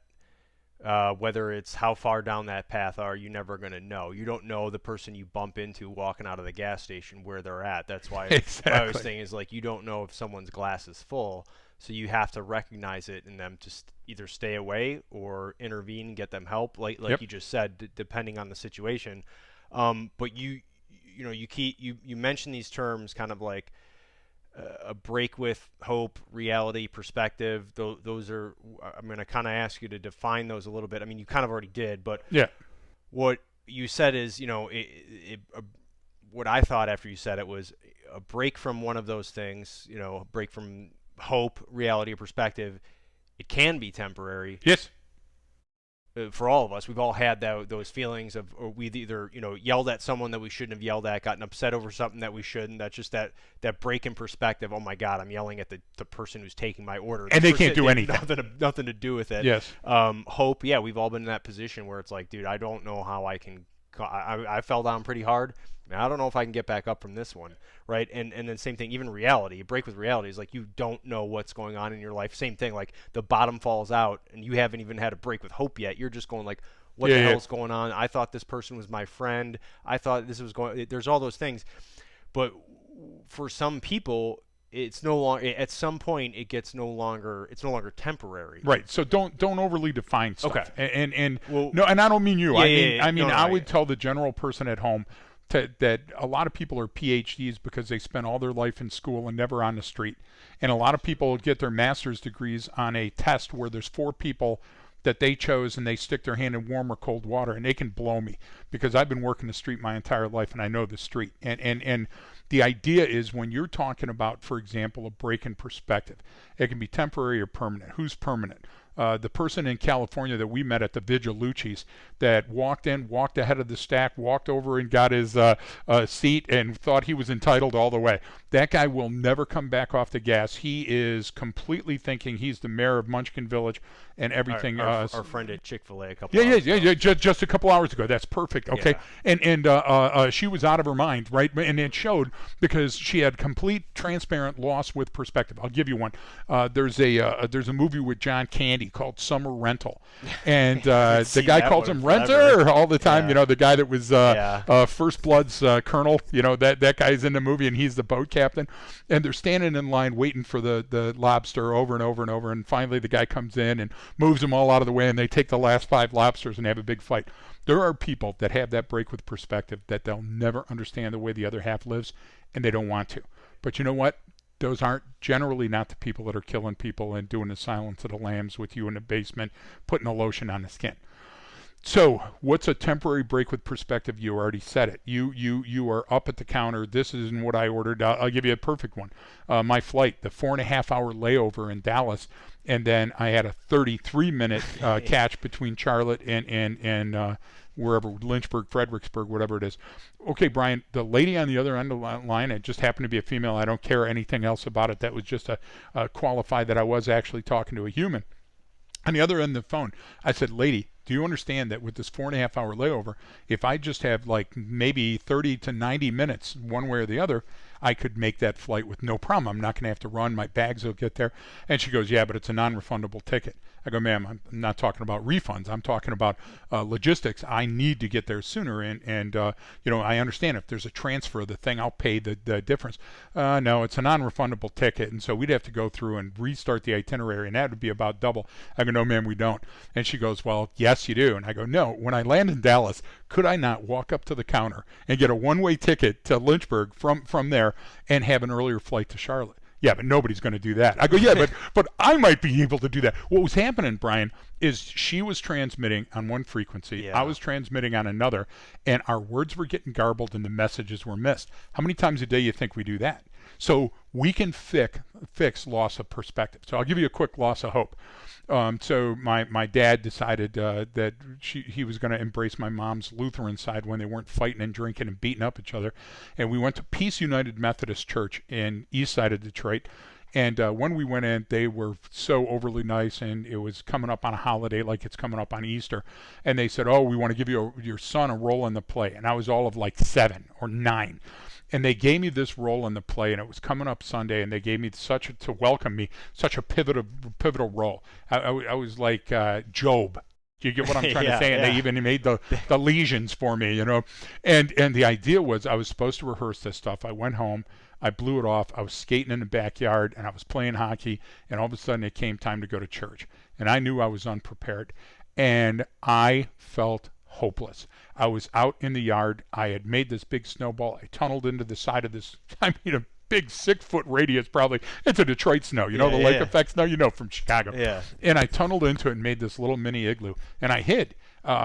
whether it's how far down that path are you never going to know. You don't know the person you bump into walking out of the gas station where they're at. That's why exactly. What I was saying is, like, you don't know if someone's glass is full, so you have to recognize it in them to either stay away or intervene, get them help, like Yep. you just said, depending on the situation. But you mention these terms kind of like a break with hope, reality, perspective. Those are, I'm going to kind of ask you to define those a little bit. I mean, you kind of already did, but yeah, what you said is, what I thought after you said it was a break from one of those things, a break from hope, reality, or perspective. It can be temporary. Yes. For all of us, we've all had those feelings of, or we've either yelled at someone that we shouldn't have yelled at, gotten upset over something that we shouldn't. That's just that break in perspective. Oh my God, I'm yelling at the person who's taking my order, and they can't do anything. Nothing to do with it. Yes. Hope. Yeah, we've all been in that position where it's like, dude, I don't know how I can. I fell down pretty hard. I don't know if I can get back up from this one, right? And then same thing, even reality. A break with reality is like you don't know what's going on in your life. Same thing, like the bottom falls out, and you haven't even had a break with hope yet. You're just going like, what the hell's going on? I thought this person was my friend. I thought this was going. There's all those things, but for some people, it's no longer. At some point, it's no longer temporary. Right. So don't overly define stuff. Okay. And well, no, and I don't mean you. I would yeah. tell the general person at home that a lot of people are PhDs because they spent all their life in school and never on the street. And a lot of people get their master's degrees on a test where there's 4 people that they chose and they stick their hand in warm or cold water, and they can blow me because I've been working the street my entire life and I know the street. And the idea is when you're talking about, for example, a break in perspective, it can be temporary or permanent. Who's permanent? The person in California that we met at the Vigilucci's that walked ahead of the stack, walked over and got his seat and thought he was entitled all the way. That guy will never come back off the gas. He is completely thinking he's the mayor of Munchkin Village and everything. Our friend at Chick-fil-A a couple hours ago. Yeah, just a couple hours ago. That's perfect. Okay. Yeah. And she was out of her mind, right? And it showed because she had complete transparent loss with perspective. I'll give you one. There's a movie with John Candy called Summer Rental, and the guy calls him Renter all the time. The guy that was First Blood's colonel. That guy's in the movie, and he's the boat captain. And they're standing in line waiting for the lobster over and over and over, and finally the guy comes in and moves them all out of the way, and they take the last 5 lobsters and have a big fight. There are people that have that break with perspective that they'll never understand the way the other half lives, and they don't want to. But you know what? Those aren't generally not the people that are killing people and doing the Silence of the Lambs with you in the basement, putting a lotion on the skin. So, what's a temporary break with perspective? You already said it. You are up at the counter. This isn't what I ordered. I'll give you a perfect one. My flight, the 4.5-hour layover in Dallas, and then I had a 33-minute catch between Charlotte and wherever, Lynchburg, Fredericksburg, whatever it is. Okay, Brian, the lady on the other end of the line, it just happened to be a female. I don't care anything else about it. That was just a qualify that I was actually talking to a human. On the other end of the phone, I said, lady, do you understand that with this 4.5-hour layover, if I just have like maybe 30 to 90 minutes one way or the other, I could make that flight with no problem. I'm not going to have to run. My bags will get there. And she goes, yeah, but it's a non-refundable ticket. I go, ma'am, I'm not talking about refunds. I'm talking about logistics. I need to get there sooner. And I understand if there's a transfer of the thing, I'll pay the difference. No, it's a non-refundable ticket. And so we'd have to go through and restart the itinerary, and that would be about double. I go, no, ma'am, we don't. And she goes, well, yes, you do. And I go, no, when I land in Dallas, could I not walk up to the counter and get a one-way ticket to Lynchburg from there and have an earlier flight to Charlotte? Yeah, but nobody's going to do that. I go, yeah, but I might be able to do that. What was happening, Brian, is she was transmitting on one frequency. Yeah. I was transmitting on another, and our words were getting garbled and the messages were missed. How many times a day you think we do that? So we can fix loss of perspective. So I'll give you a quick loss of hope. So my dad decided that he was going to embrace my mom's Lutheran side when they weren't fighting and drinking and beating up each other. And we went to Peace United Methodist Church in east side of Detroit. And when we went in, they were so overly nice, and it was coming up on a holiday like it's coming up on Easter. And they said, oh, we want to give your son a role in the play. And I was all of like 7 or 9. And they gave me this role in the play, and it was coming up Sunday, and they gave me to welcome me, such a pivotal role. I was like Job. Do you get what I'm trying to say? And they even made the lesions for me, And the idea was I was supposed to rehearse this stuff. I went home. I blew it off. I was skating in the backyard, and I was playing hockey, and all of a sudden it came time to go to church. And I knew I was unprepared, and I felt hopeless. I was out in the yard. I had made this big snowball. I tunneled into the side of this, a big 6-foot radius probably. It's a Detroit snow, the lake effect snow, from Chicago. Yeah. And I tunneled into it and made this little mini igloo. And I hid.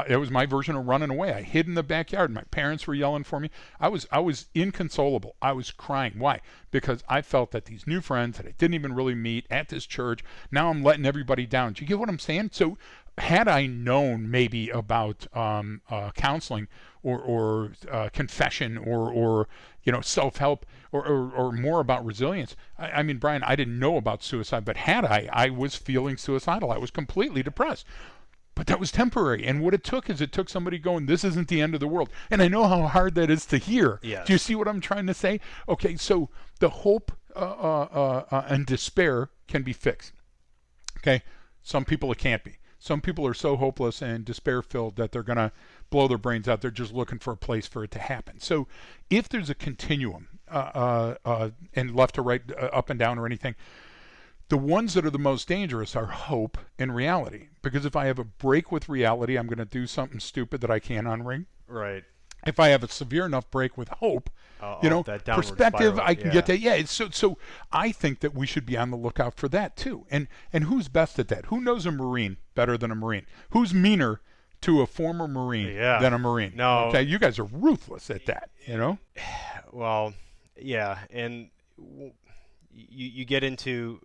It was my version of running away. I hid in the backyard. My parents were yelling for me. I was inconsolable. I was crying. Why? Because I felt that these new friends that I didn't even really meet at this church, now I'm letting everybody down. Do you get what I'm saying? So had I known maybe about counseling or confession or self-help or more about resilience, I mean, Brian, I didn't know about suicide, but had I was feeling suicidal. I was completely depressed. But that was temporary. And what it took somebody going, this isn't the end of the world. And I know how hard that is to hear. Yes. Do you see what I'm trying to say? Okay, so the hope and despair can be fixed. Okay, some people it can't be. Some people are so hopeless and despair-filled that they're going to blow their brains out. They're just looking for a place for it to happen. So if there's a continuum and left to right, up and down or anything, the ones that are the most dangerous are hope and reality. Because if I have a break with reality, I'm going to do something stupid that I can't unring. Right. If I have a severe enough break with hope, perspective, spiral. I can get that. Yeah. So I think that we should be on the lookout for that too. And who's best at that? Who knows a Marine better than a Marine? Who's meaner to a former Marine than a Marine? No. Okay. You guys are ruthless at that, Well, yeah. And you get into,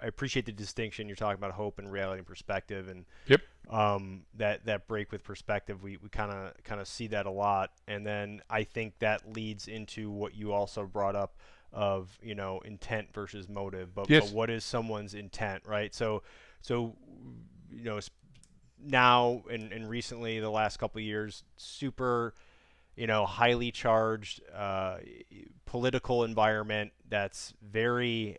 I appreciate the distinction. You're talking about hope and reality and perspective, and yep. That break with perspective, we kind of see that a lot, and then I think that leads into what you also brought up of intent versus motive. But what is someone's intent, right? So now and recently, the last couple of years, super highly charged political environment that's very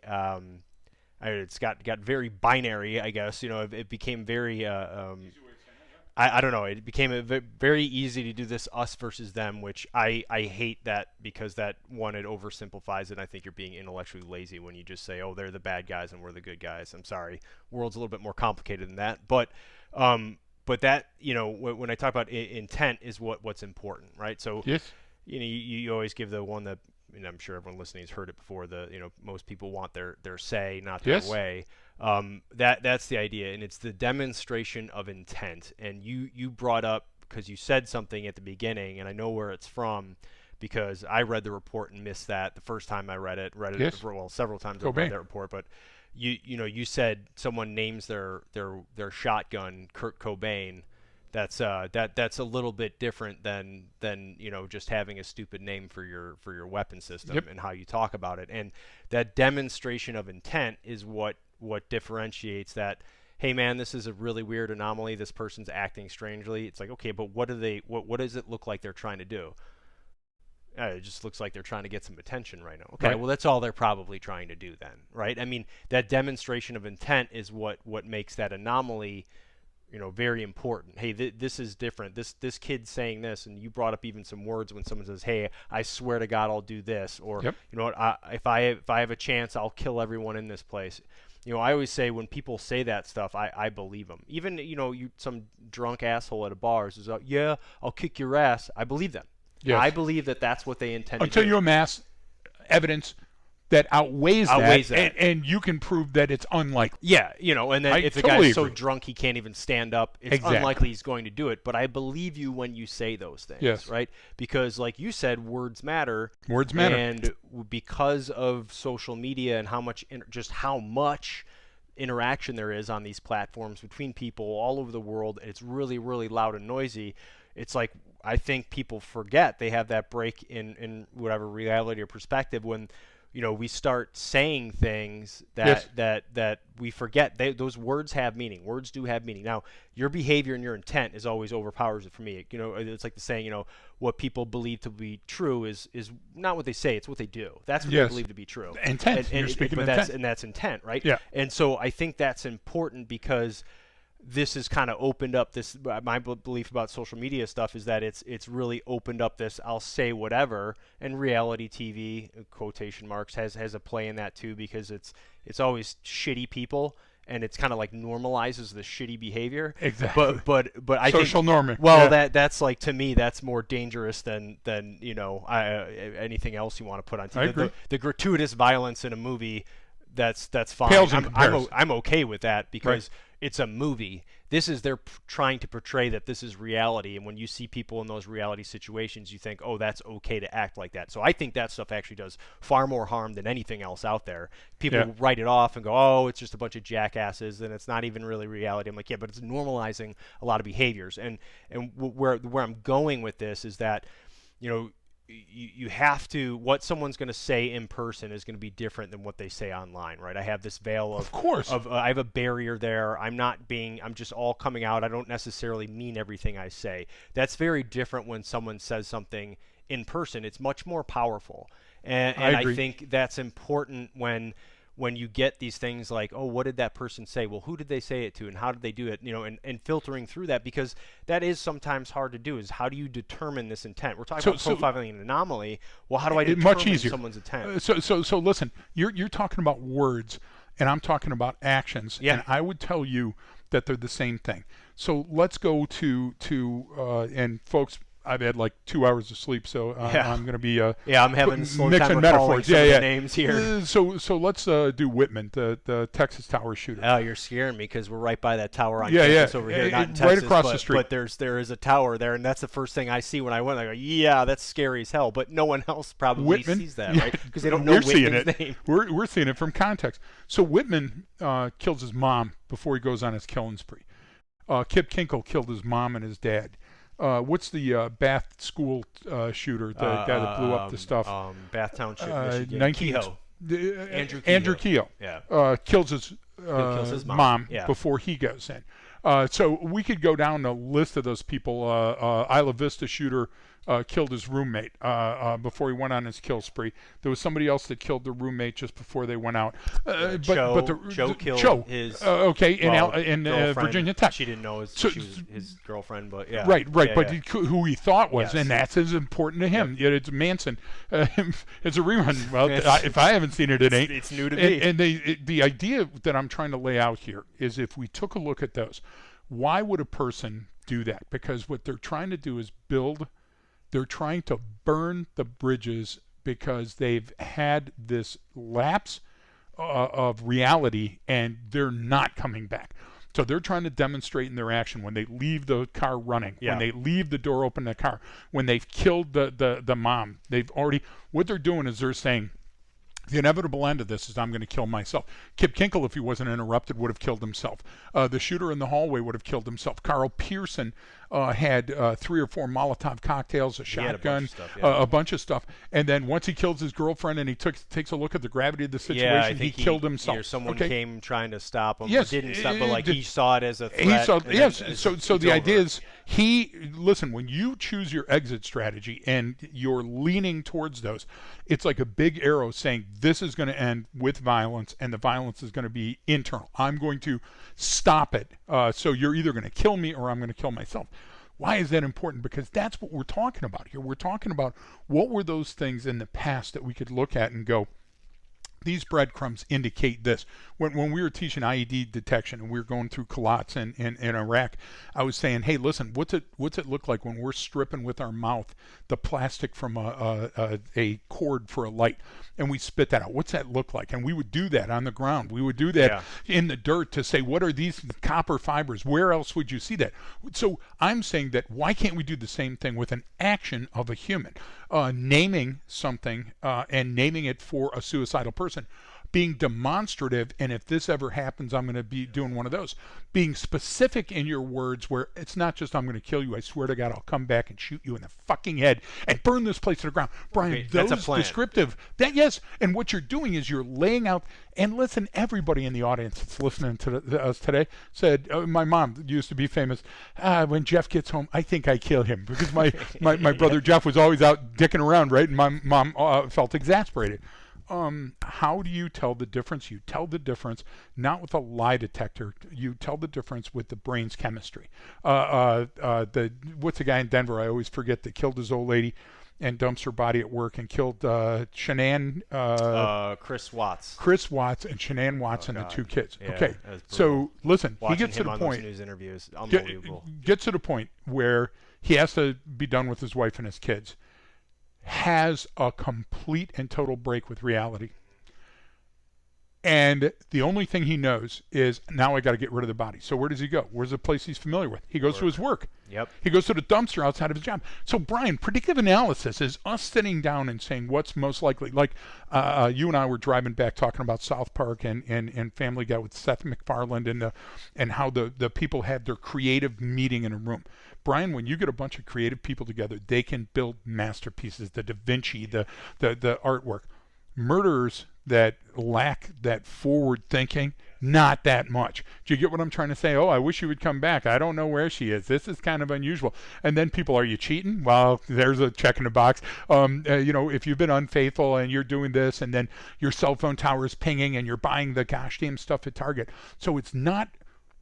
it's got very binary, I guess. It became very I don't know. It became very easy to do this us versus them, which I hate that, because that, one, it oversimplifies it. And I think you're being intellectually lazy when you just say, oh, they're the bad guys and we're the good guys. I'm sorry. World's a little bit more complicated than that. But that, when I talk about intent is what's important, right? So, Yes. You always give the one that, and I'm sure everyone listening has heard it before, most people want their say, not their Yes. way. That's the idea, and it's the demonstration of intent. And you brought up, because you said something at the beginning, and I know where it's from, because I read the report and missed that the first time I read it. Yes. Well, several times I Cobain. read that report, but you said someone names their shotgun Kurt Cobain. That's a little bit different than just having a stupid name for your weapon system. Yep. And how you talk about it. And that demonstration of intent is what differentiates that. Hey man, this is a really weird anomaly. This person's acting strangely. It's like, okay, but what does it look like they're trying to do? It just looks like they're trying to get some attention right now. Okay, Right. well, that's all they're probably trying to do then, right? I mean, that demonstration of intent is what makes that anomaly, very important. Hey, this is different. This kid's saying this, and you brought up even some words when someone says, "Hey, I swear to God, I'll do this," or Yep. you know what, if I have a chance, I'll kill everyone in this place. I always say when people say that stuff, I believe them. Even some drunk asshole at a bar says, "Yeah, I'll kick your ass." I believe them. Yes. I believe that that's what they intend Until to do. you amass evidence that outweighs Outweighs that. that. And you can prove that it's unlikely. Yeah, and then I if the totally guy's so agree. drunk he can't even stand up, it's Exactly. unlikely he's going to do it. But I believe you when you say those things, Yes. right? Because, like you said, words matter. Words matter. And because of social media and how much interaction there is on these platforms between people all over the world, it's really, really loud and noisy. It's like, I think people forget they have that break in whatever reality or perspective when we start saying things that we forget. Those words have meaning. Words do have meaning. Now, your behavior and your intent is always overpowers it for me. It's like the saying, what people believe to be true is not what they say, it's what they do. That's what Yes. they believe to be true. Intent. You're speaking of intent. That's intent, right? Yeah. And so I think that's important, because this has kind of opened up this. My belief about social media stuff is that it's really opened up this I'll say whatever, and reality TV, quotation marks, has a play in that too, because it's always shitty people, and it's kind of like normalizes the shitty behavior. Exactly. But I think Social norming. Well, Yeah. that's like, to me, that's more dangerous than anything else you want to put on TV. I agree. The gratuitous violence in a movie, that's fine. Pales in comparison. I'm okay with that, because Right. it's a movie. They're trying to portray that this is reality, and when you see people in those reality situations, you think, oh, that's okay to act like that. So I think that stuff actually does far more harm than anything else out there. People Yeah. write it off and go, oh, it's just a bunch of jackasses, and it's not even really reality. I'm like, yeah, but it's normalizing a lot of behaviors. And where I'm going with this is that, you have to, what someone's going to say in person is going to be different than what they say online, right? I have this veil Of course. I have a barrier there. I'm just all coming out. I don't necessarily mean everything I say. That's very different when someone says something in person. It's much more powerful. And I agree. I think that's important when you get these things like, oh, what did that person say? Well, who did they say it to, and how did they do it? And filtering through that, because that is sometimes hard to do. Is how do you determine this intent? We're talking about profiling an anomaly. Well, how do I determine much easier. someone's intent? So listen, you're talking about words, and I'm talking about actions. Yeah. And I would tell you that they're the same thing. So let's go to and folks, I've had like 2 hours of sleep, so I'm going to be I'm having a slow mixing time recalling metaphors. some of Yeah. the names here. So let's do Whitman, the Texas Tower shooter. Oh, you're scaring me, because we're right by that tower on Yeah, campus yeah. over here, not in Right Texas, across but, the street. But there is a tower there, and that's the first thing I see when I went. I go, yeah, that's scary as hell. But no one else probably Whitman sees that, yeah, right? Because they don't know we're seeing Whitman's it. name. We're seeing it from context. So Whitman kills his mom before he goes on his killing spree. Kip Kinkle killed his mom and his dad. What's the Bath school shooter, the guy that blew up the stuff? Bath Township, Michigan. 19 Kehoe. Andrew Kehoe. Yeah. Kills his, kills his mom. mom Yeah. before he goes in. So we could go down a list of those people. Isla Vista shooter killed his roommate before he went on his kill spree. There was somebody else that killed the roommate just before they went out. Joe killed his in Virginia Tech. She didn't know she was his girlfriend, but yeah. Right. Yeah, but who he thought was, yes. and that's as important to him. Yet it's Manson. It's a rerun. Well, if I haven't seen it, it ain't. It's new to me. And the idea that I'm trying to lay out here is, if we took a look at those, why would a person do that? Because what they're trying to do is build. They're trying to burn the bridges because they've had this lapse of reality and they're not coming back. So they're trying to demonstrate in their action when they leave the car running, when they leave the door open in the car, when they've killed the mom. What they're doing is they're saying, the inevitable end of this is I'm going to kill myself. Kip Kinkle, if he wasn't interrupted, would have killed himself. The shooter in the hallway would have killed himself. Carl Pearson had 3 or 4 Molotov cocktails, a shotgun, a bunch of stuff. And then once he kills his girlfriend and he takes a look at the gravity of the situation, he killed himself. Someone came trying to stop him. Yes, didn't stop, but he saw it as a threat. So the idea is, listen, when you choose your exit strategy and you're leaning towards those, it's like a big arrow saying this is going to end with violence, and the violence is going to be internal. I'm going to stop it. So you're either going to kill me or I'm going to kill myself. Why is that important? Because that's what we're talking about here. We're talking about what were those things in the past that we could look at and go, these breadcrumbs indicate this. When we were teaching IED detection and we were going through Kalats in Iraq, I was saying, hey, listen, what's it look like when we're stripping with our mouth the plastic from a cord for a light, and we spit that out? What's that look like? And we would do that on the ground. We would do that in the dirt to say, what are these copper fibers? Where else would you see that? So I'm saying that why can't we do the same thing with an action of a human? Naming something and naming it for a suicidal person, being demonstrative, and if this ever happens, I'm going to be doing one of those. Being specific in your words, where it's not just I'm going to kill you, I swear to God, I'll come back and shoot you in the fucking head and burn this place to the ground. Brian, that's a plan. Descriptive. Yes, and what you're doing is you're laying out, and listen, everybody in the audience that's listening to us today said, my mom used to be famous, when Jeff gets home, I think I kill him, because my brother Jeff was always out dicking around, right? And my mom felt exasperated. How do you tell the difference? You tell the difference not with a lie detector. You tell the difference with the brain's chemistry. What's the guy in Denver? I always forget, that killed his old lady and dumps her body at work and killed Shanann. Chris Watts. Chris Watts and Shanann Watts and the 2 kids. Yeah, okay, so listen, watching he gets to the on point. Those news interviews, unbelievable. Gets to the point where he has to be done with his wife and his kids. Has a complete and total break with reality. And the only thing he knows is, now I got to get rid of the body. So where does he go? Where's the place he's familiar with? He goes to his work. Yep. He goes to the dumpster outside of his job. So Brian, predictive analysis is us sitting down and saying what's most likely. Like you and I were driving back talking about South Park and Family Guy with Seth MacFarlane and how the people had their creative meeting in a room. Brian, when you get a bunch of creative people together, they can build masterpieces, the Da Vinci, the artwork. Murderers that lack that forward thinking, not that much. Do you get what I'm trying to say? Oh, I wish you would come back. I don't know where she is. This is kind of unusual. And then people, are you cheating? Well, there's a check in the box. If you've been unfaithful and you're doing this, and then your cell phone tower is pinging and you're buying the gosh damn stuff at Target. So it's not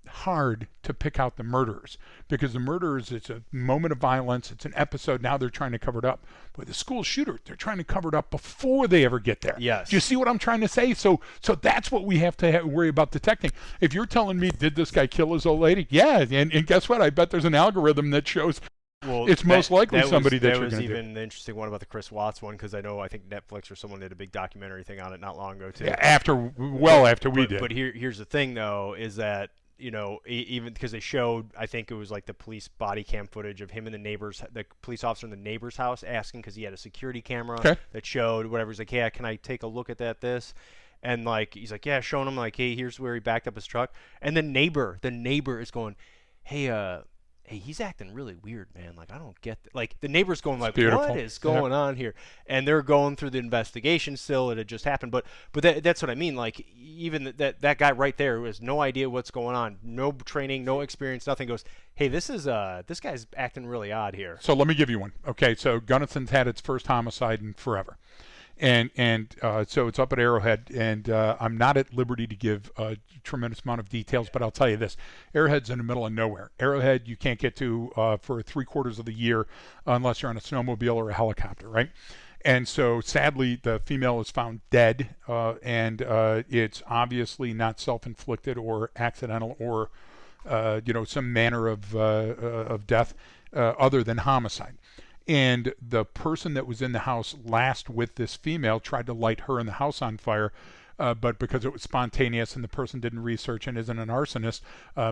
hard to pick out the murderers, because the murderers, it's a moment of violence, it's an episode, now they're trying to cover it up. But the school shooter, they're trying to cover it up before they ever get there. Yes. Do you see what I'm trying to say? So that's what we have to worry about detecting. If you're telling me, did this guy kill his old lady? Yeah, and guess what? I bet there's an algorithm that shows it's most likely somebody that you're going to do. That was even the interesting one about the Chris Watts one, because I think Netflix or someone did a big documentary thing on it not long ago too. Yeah, after we did. But here's the thing though, is that even because they showed, I think it was like the police body cam footage of him in the police officer in the neighbor's house asking, because he had a security camera that showed whatever. He's like, yeah, can I take a look at this? And like, he's like, yeah, showing him like, hey, here's where he backed up his truck. And the neighbor is going, hey, hey, he's acting really weird, man. Like, I don't get like the neighbor's going like, beautiful. what is going on here? And they're going through the investigation still. It had just happened, but that's what I mean. Like, even that guy right there who has no idea what's going on, no training, no experience, nothing, goes, hey, this guy's acting really odd here. So let me give you one. Okay, so Gunnison's had its first homicide in forever. And so it's up at Arrowhead, and I'm not at liberty to give a tremendous amount of details, but I'll tell you this. Arrowhead's in the middle of nowhere. Arrowhead you can't get to for 3/4 of the year unless you're on a snowmobile or a helicopter, right? And so sadly the female is found dead, and it's obviously not self-inflicted or accidental or some manner of death other than homicide. And the person that was in the house last with this female tried to light her and the house on fire, but because it was spontaneous and the person didn't research and isn't an arsonist,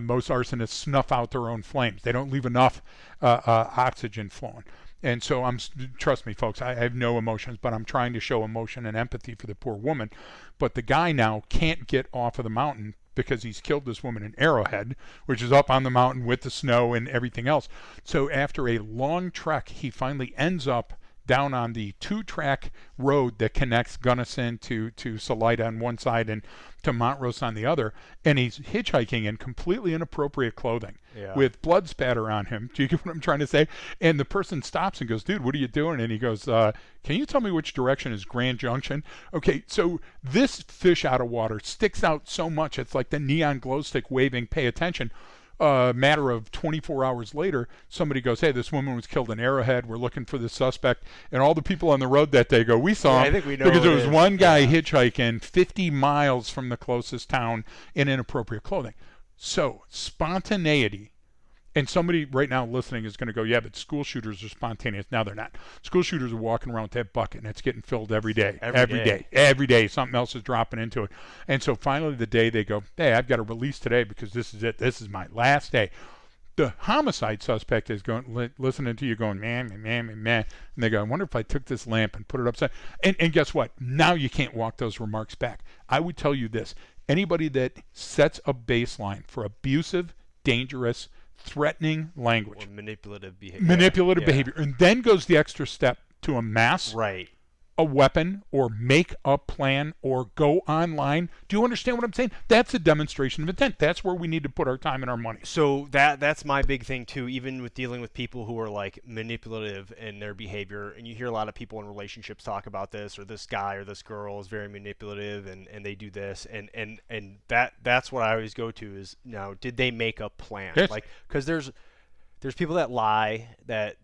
most arsonists snuff out their own flames. They don't leave enough oxygen flowing. And so trust me, folks, I have no emotions, but I'm trying to show emotion and empathy for the poor woman. But the guy now can't get off of the mountain because he's killed this woman in Arrowhead, which is up on the mountain with the snow and everything else. So after a long trek, he finally ends up down on the 2-track road that connects Gunnison to Salida on one side and to Montrose on the other, and he's hitchhiking in completely inappropriate clothing with blood spatter on him. Do you get what I'm trying to say? And the person stops and goes, dude, what are you doing? And he goes, can you tell me which direction is Grand Junction? Okay, so this fish out of water sticks out so much, it's like the neon glow stick waving, pay attention. Matter of 24 hours later, somebody goes, hey, this woman was killed in Arrowhead. We're looking for the suspect. And all the people on the road that day go, we saw him. I think we know because there was one guy hitchhiking 50 miles from the closest town in inappropriate clothing. So spontaneity. And somebody right now listening is going to go, yeah, but school shooters are spontaneous. Now they're not. School shooters are walking around with that bucket, and it's getting filled every day. Every day. Something else is dropping into it. And so finally the day they go, hey, I've got to release today because this is it. This is my last day. The homicide suspect is going, listening to you going, man. And they go, I wonder if I took this lamp and put it upside. And guess what? Now you can't walk those remarks back. I would tell you this. Anybody that sets a baseline for abusive, dangerous, threatening language, or manipulative behavior, and then goes the extra step to amass a weapon or make a plan or go online. Do you understand what I'm saying? That's a demonstration of intent. That's where we need to put our time and our money. So that's my big thing too, even with dealing with people who are like manipulative in their behavior. And you hear a lot of people in relationships talk about this, or this guy or this girl is very manipulative and they do this, and that's what I always go to is, now, did they make a plan? Yes. Like, because there's people that lie, that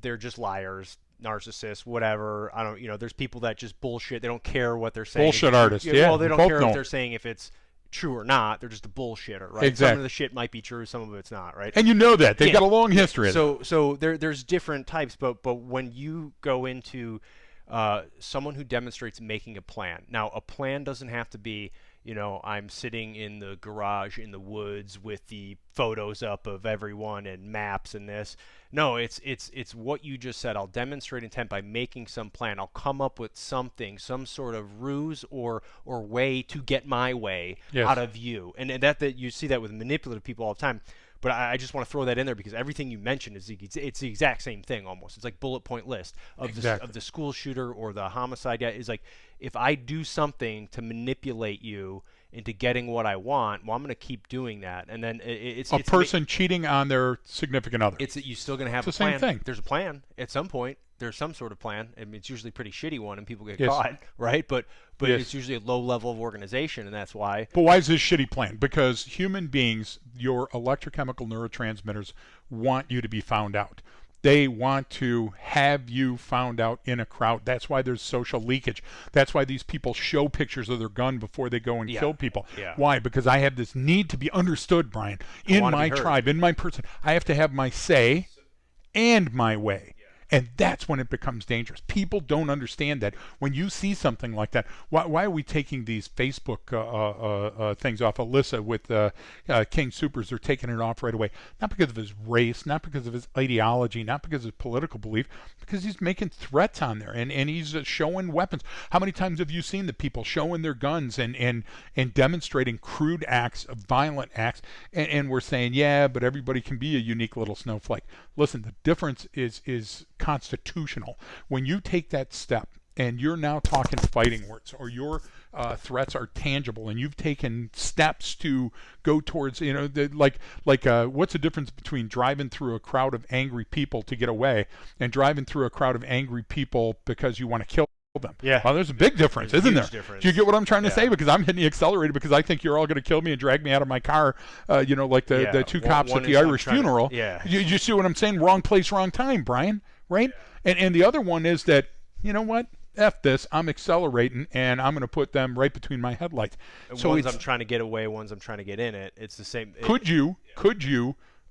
they're just liars, narcissists, whatever. I don't, there's people that just bullshit. They don't care what they're saying. Bullshit artists, yeah. Well, they don't care if they're saying if it's true or not. They're just a bullshitter, right? Exactly. Some of the shit might be true, some of it's not, right? And you know that. They've got a long history of it. So there's different types, but when you go into someone who demonstrates making a plan. Now, a plan doesn't have to be, I'm sitting in the garage in the woods with the photos up of everyone and maps and this. No, it's what you just said. I'll demonstrate intent by making some plan. I'll come up with something, some sort of ruse or way to get my way out of you. And that you see that with manipulative people all the time. But I just want to throw that in there because everything you mentioned it's the exact same thing almost. It's like bullet point list of the school shooter or the homicide guy. Is like, if I do something to manipulate you into getting what I want, well, I'm going to keep doing that. And then it's a person cheating on their significant other. It's that you're still going to have a plan. It's the same thing. There's a plan at some point. There's some sort of plan. I mean, it's usually a pretty shitty one, and people get caught, right? But it's usually a low level of organization, and that's why. But why is this shitty plan? Because human beings, your electrochemical neurotransmitters, want you to be found out. They want to have you found out in a crowd. That's why there's social leakage. That's why these people show pictures of their gun before they go and kill people. Yeah. Why? Because I have this need to be understood, Brian. In my tribe, in my person, I have to have my say and my way. And that's when it becomes dangerous. People don't understand that. When you see something like that, why are we taking these Facebook things off? Alyssa with King Supers, they're taking it off right away. Not because of his race, not because of his ideology, not because of his political belief, because he's making threats on there, and he's showing weapons. How many times have you seen the people showing their guns and demonstrating crude acts, violent acts, and we're saying, yeah, but everybody can be a unique little snowflake. Listen, the difference is constitutional. When you take that step and you're now talking fighting words, or your threats are tangible, and you've taken steps to go towards, what's the difference between driving through a crowd of angry people to get away and driving through a crowd of angry people because you want to kill them? Yeah. Well, there's a big difference, isn't there? Difference. Do you get what I'm trying to say? Because I'm hitting the accelerator because I think you're all going to kill me and drag me out of my car, like the two cops at the Irish funeral. You see what I'm saying? Wrong place, wrong time, Brian, right? And the other one is that, you know what? F this, I'm accelerating, and I'm going to put them right between my headlights. So ones I'm trying to get away, ones I'm trying to get in it. It's the same. Could you,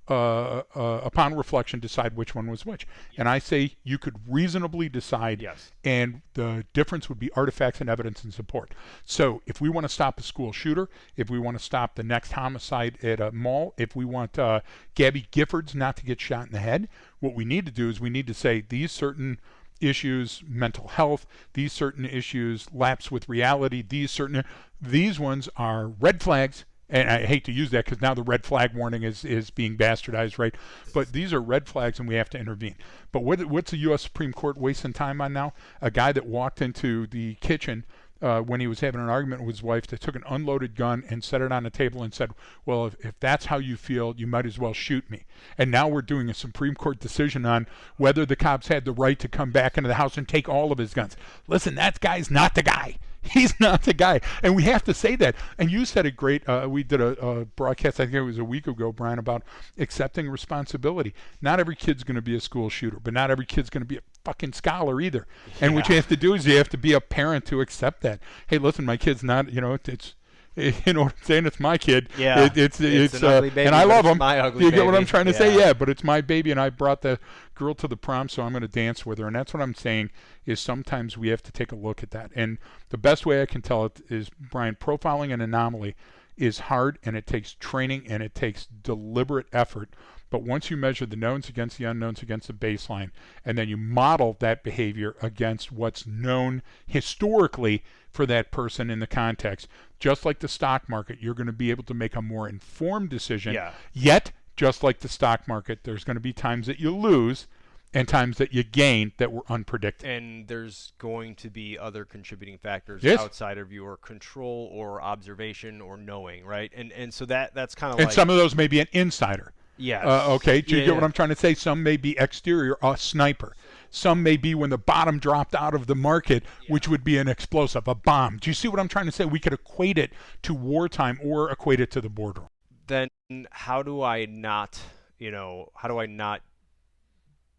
upon reflection, decide which one was which? And I say you could reasonably decide, yes. And the difference would be artifacts and evidence and support. So if we want to stop a school shooter, if we want to stop the next homicide at a mall, if we want Gabby Giffords not to get shot in the head, what we need to do is we need to say these certain issues, mental health, these certain issues lapse with reality, these ones are red flags. And I hate to use that because now the red flag warning is being bastardized, right? But these are red flags and we have to intervene. But what's the U.S. Supreme Court wasting time on now? A guy that walked into the kitchen when he was having an argument with his wife, that took an unloaded gun and set it on the table and said, well, if that's how you feel, you might as well shoot me. And now we're doing a Supreme Court decision on whether the cops had the right to come back into the house and take all of his guns. Listen, that guy's not the guy. He's not the guy. And we have to say that. And you said it great. We did a broadcast, I think it was a week ago, Brian, about accepting responsibility. Not every kid's going to be a school shooter, but not every kid's going to be a fucking scholar either. And what you have to do is you have to be a parent to accept that. Hey, listen, my kid's not, it's you know what I'm saying? It's my kid. Yeah. It's an ugly baby, and I love him. My ugly you get baby. what I'm trying to say? Yeah, but it's my baby, and I brought the girl to the prom, so I'm going to dance with her. And that's what I'm saying is sometimes we have to take a look at that. And the best way I can tell it is, Brian, profiling an anomaly is hard, and it takes training, and it takes deliberate effort. But once you measure the knowns against the unknowns against the baseline, and then you model that behavior against what's known historically for that person in the context, just like the stock market, you're going to be able to make a more informed decision. Yeah. Yet, just like the stock market, there's going to be times that you lose and times that you gain that were unpredicted. And there's going to be other contributing factors Yes. outside of your control or observation or knowing, right? And so that's kind of And like... some of those may be an insider. Yes. Okay, do you get what I'm trying to say? Some may be exterior, a sniper. Some may be when the bottom dropped out of the market, which would be an explosive, a bomb. Do you see what I'm trying to say? We could equate it to wartime or equate it to the boardroom. Then how do I not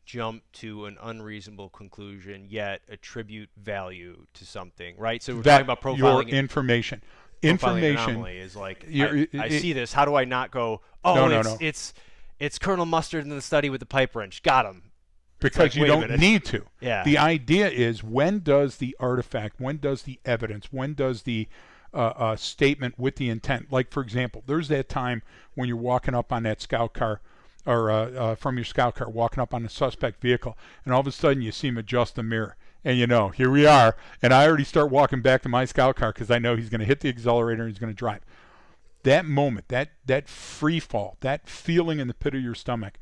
jump to an unreasonable conclusion yet attribute value to something, right? So we're talking about profiling. Your information. Anomaly is like, I see this. How do I not go, it's Colonel Mustard in the study with the pipe wrench. Got him. Because you don't need to. Yeah. The idea is, when does the artifact, when does the evidence, when does the statement with the intent, like, for example, there's that time when you're walking up on that scout car, or from your scout car, walking up on the suspect vehicle, and all of a sudden you see him adjust the mirror. And here we are, and I already start walking back to my scout car because I know he's going to hit the accelerator and he's going to drive. That moment, that free fall, that feeling in the pit of your stomach,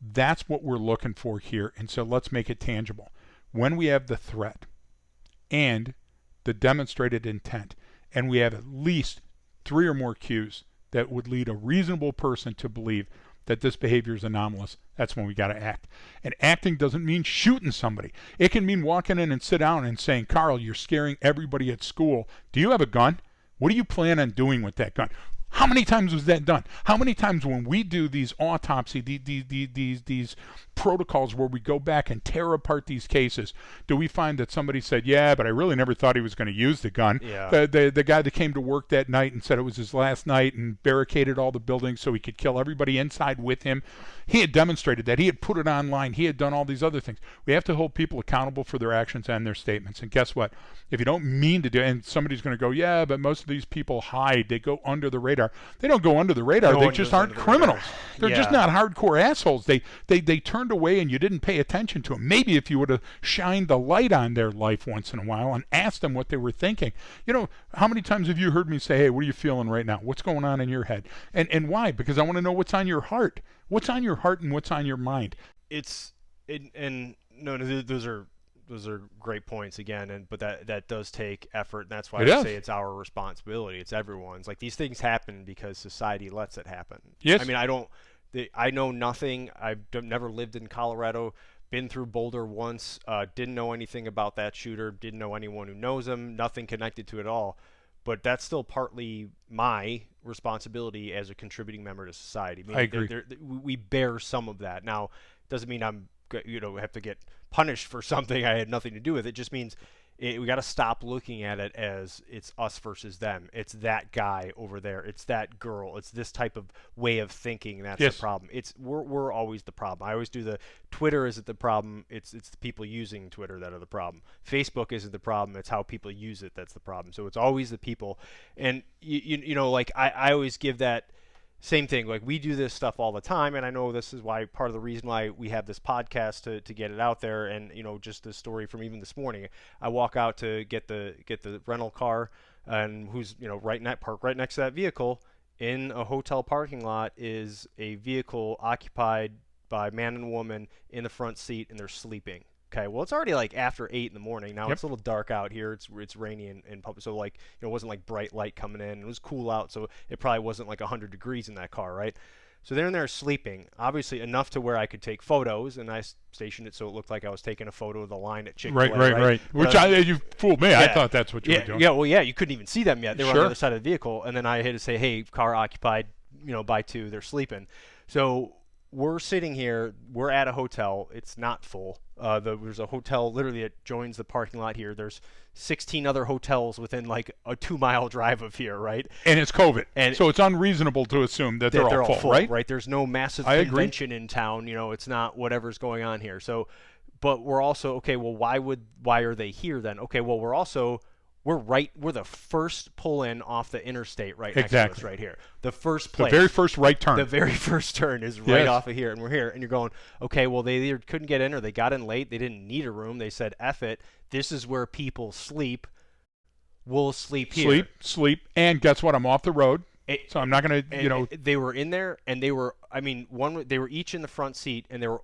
that's what we're looking for here. And so let's make it tangible. When we have the threat and the demonstrated intent, and we have at least 3 or more cues that would lead a reasonable person to believe that this behavior is anomalous, that's when we got to act. And acting doesn't mean shooting somebody. It can mean walking in and sit down and saying, Carl, you're scaring everybody at school. Do you have a gun? What do you plan on doing with that gun? How many times was that done? How many times when we do these autopsy, these protocols where we go back and tear apart these cases, do we find that somebody said, yeah, but I really never thought he was going to use the gun. Yeah. The guy that came to work that night and said it was his last night and barricaded all the buildings so he could kill everybody inside with him. He had demonstrated that. He had put it online. He had done all these other things. We have to hold people accountable for their actions and their statements. And guess what? If you don't mean to do it, and somebody's going to go, yeah, but most of these people hide. They go under the radar. They don't go under the radar. No they one just goes aren't under the criminals. radar. They're Yeah. just not hardcore assholes. They turned away and you didn't pay attention to them. Maybe if you would have shined the light on their life once in a while and asked them what they were thinking. You know, how many times have you heard me say, hey, what are you feeling right now? What's going on in your head? And why? Because I want to know what's on your heart. What's on your heart and what's on your mind? Those are great points again, but that does take effort, and that's why It I does. say it's our responsibility. It's everyone's. Like, these things happen because society lets it happen. Yes. I mean, I know nothing. I've never lived in Colorado. Been through Boulder once. Didn't know anything about that shooter. Didn't know anyone who knows him. Nothing connected to it at all. But that's still partly my responsibility as a contributing member to society. I agree. We bear some of that. Now, it doesn't mean I'm have to get punished for something I had nothing to do with. It just means we got to stop looking at it as it's us versus them. It's that guy over there. It's that girl. It's this type of way of thinking. That's Yes. the problem. We're always the problem. I always do the Twitter isn't the problem. It's the people using Twitter that are the problem. Facebook isn't the problem. It's how people use it that's the problem. So it's always the people. And you know, like I always give that same thing. Like, we do this stuff all the time, and I know this is why part of the reason why we have this podcast to get it out there. And you know, just the story from even this morning, I walk out to get the rental car, and who's parked right next to that vehicle in a hotel parking lot is a vehicle occupied by man and woman in the front seat, and they're sleeping. Okay, well, it's already like after 8 in the morning. Now, Yep. It's a little dark out here. It's rainy and public, so like, it wasn't like bright light coming in. It was cool out, so it probably wasn't like 100 degrees in that car, right? So they're in there sleeping, obviously enough to where I could take photos, and I stationed it so it looked like I was taking a photo of the line at Chick-fil-A. Right. Which you fooled me. I thought that's what you were doing. Yeah, well, yeah, you couldn't even see them yet. They were on Sure. the other side of the vehicle, and then I had to say, hey, car occupied, by 2, they're sleeping. So we're sitting here, we're at a hotel, it's not full. There's a hotel literally that joins the parking lot here. There's 16 other hotels within like a 2-mile drive of here, right? And it's COVID. And so it's unreasonable to assume that they're all full, right? There's no massive I agree. convention in town, it's not whatever's going on here. So, but we're also, okay, well, why are they here then? Okay, well, we're the first pull in off the interstate right next to us right here. The first place. The very first right turn. The very first turn is right Yes. off of here, and we're here. And you're going, okay, well, they either couldn't get in or they got in late. They didn't need a room. They said, F it. This is where people sleep. We'll sleep here. Sleep. And guess what? I'm off the road. So I'm not going to, They were in there, and they were each in the front seat, and they were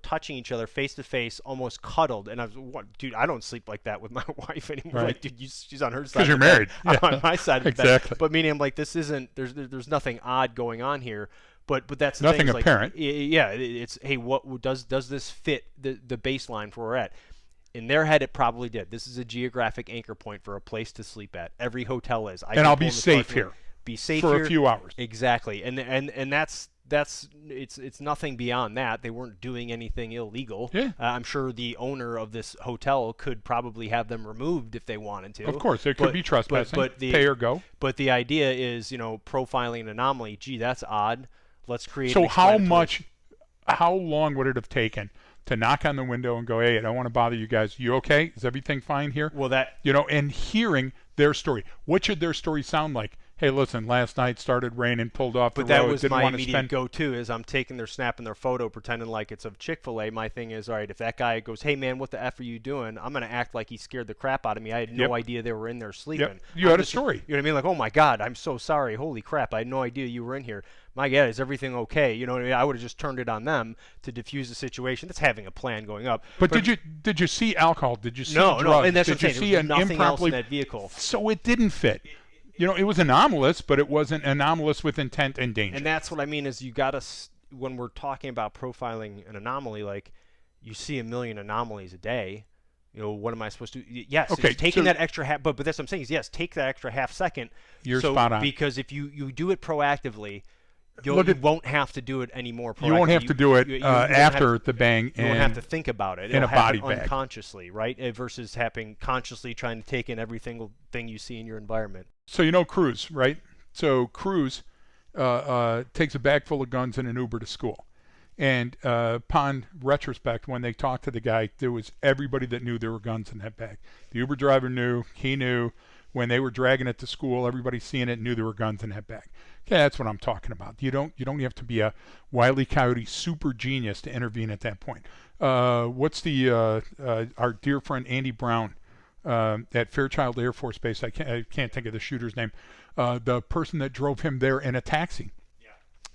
touching each other face to face, almost cuddled. And I was, what, dude, I don't sleep like that with my wife anymore. Right. Like, dude, she's on her side. Because you're married. I'm on my side of the exactly. bed. But meaning, I'm like, this isn't, there's nothing odd going on here. But that's the Nothing thing, apparent. Like, yeah, it's, hey, what does this fit the baseline for where we're at? In their head, it probably did. This is a geographic anchor point for a place to sleep at. Every hotel is. And I'll be safe here. Be safe for here a few hours. Exactly, and that's it's nothing beyond that. They weren't doing anything illegal. Yeah. I'm sure the owner of this hotel could probably have them removed if they wanted to. Of course, it could be trespassing. But pay or go. But the idea is, profiling an anomaly. Gee, that's odd. Let's create. So how long would it have taken to knock on the window and go, hey, I don't want to bother you guys. You okay? Is everything fine here? Well, and hearing their story. What should their story sound like? Hey, listen, last night started raining, pulled off the road. But that was didn't my want to immediate spend... go-to is I'm taking their snapping their photo, pretending like it's of Chick-fil-A. My thing is, all right, if that guy goes, hey, man, what the F are you doing? I'm going to act like he scared the crap out of me. I had no idea they were in there sleeping. Yep. You had a story. You know what I mean? Like, oh, my God, I'm so sorry. Holy crap, I had no idea you were in here. My God, is everything okay? You know what I mean? I would have just turned it on them to diffuse the situation. That's having a plan going up. But did you see alcohol? Did you see drugs? No, and that's did what you I'm saying. see There was an nothing else improperly... in that vehicle. So it didn't fit. It was anomalous, but it wasn't anomalous with intent and danger. And that's what I mean is you got to, when we're talking about profiling an anomaly, like you see a million anomalies a day. what am I supposed to? Yes, Okay, it's taking so that extra half. But that's what I'm saying is yes, take that extra half second. You're spot on. Because if you do it proactively, you Look at- won't have to do it anymore. Proactively. You won't have to do it you won't after have to, the bang. You won't have to think about it. in It'll a body happen bag. unconsciously, right? Versus having consciously trying to take in every single thing you see in your environment. So Cruz, right? So Cruz takes a bag full of guns in an Uber to school. And upon retrospect, when they talked to the guy, there was everybody that knew there were guns in that bag. The Uber driver knew. He knew. When they were dragging it to school, everybody seeing it knew there were guns in that bag. Okay, that's what I'm talking about. You don't have to be a Wile E. Coyote super genius to intervene at that point. What's our dear friend Andy Brown at Fairchild Air Force Base? I can't think of the shooter's name. The person that drove him there in a taxi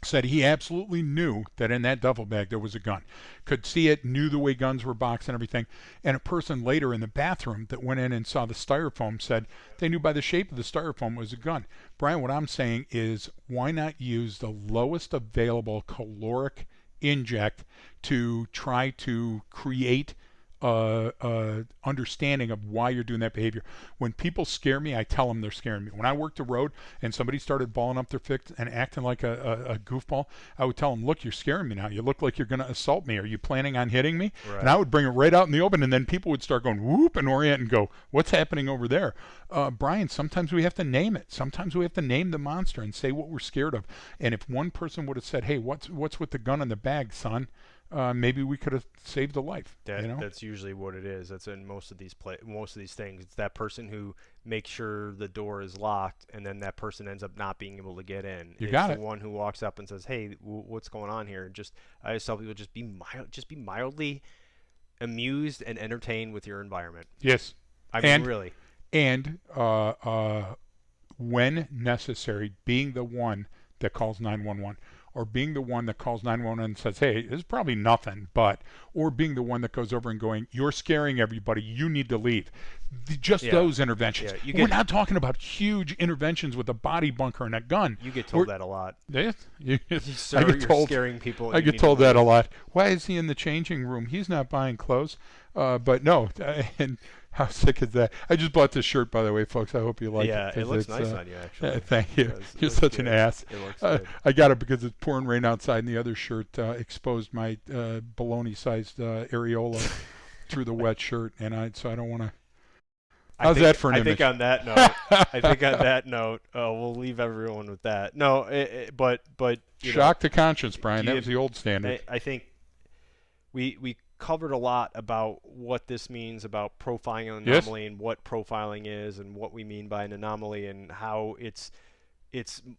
said he absolutely knew that in that duffel bag there was a gun. Could see it, knew the way guns were boxed and everything. And a person later in the bathroom that went in and saw the styrofoam said they knew by the shape of the styrofoam it was a gun. Brian, what I'm saying is why not use the lowest available caloric inject to try to create understanding of why you're doing that behavior. When people scare me, I tell them they're scaring me. When I worked the road and somebody started balling up their fist and acting like a goofball, I would tell them, look, you're scaring me now. You look like you're going to assault me. Are you planning on hitting me? Right. And I would bring it right out in the open, and then people would start going whoop and orient and go, what's happening over there? Brian, sometimes we have to name it. Sometimes we have to name the monster and say what we're scared of. And if one person would have said, hey, what's with the gun in the bag, son? Maybe we could have saved a life. That's usually what it is. That's in most of these things. It's that person who makes sure the door is locked, and then that person ends up not being able to get in. It's the one who walks up and says, "Hey, what's going on here?" I just tell people just be mildly amused and entertained with your environment. Yes, I mean really. And when necessary, being the one that calls 911. Or being the one that calls 911 and says, hey, this is probably nothing, or being the one that goes over and going, you're scaring everybody, you need to leave. Those interventions. We're not talking about huge interventions with a body bunker and a gun. You get told that a lot. Yeah, Sir, you're scaring people. I get told that a lot. Why is he in the changing room? He's not buying clothes. But no, and how sick is that? I just bought this shirt, by the way, folks. I hope you like it. Yeah, it looks nice on you, actually. Thank you. You're such an ass. It looks good. I got it because it's pouring rain outside, and the other shirt exposed my baloney-sized areola through the wet shirt, and so I don't want to. How's that for an image? I think on that note, we'll leave everyone with that. No, but shock to conscience, Brian. That was the old standard. I think we covered a lot about what this means about profiling an anomaly and what profiling is and what we mean by an anomaly and how it's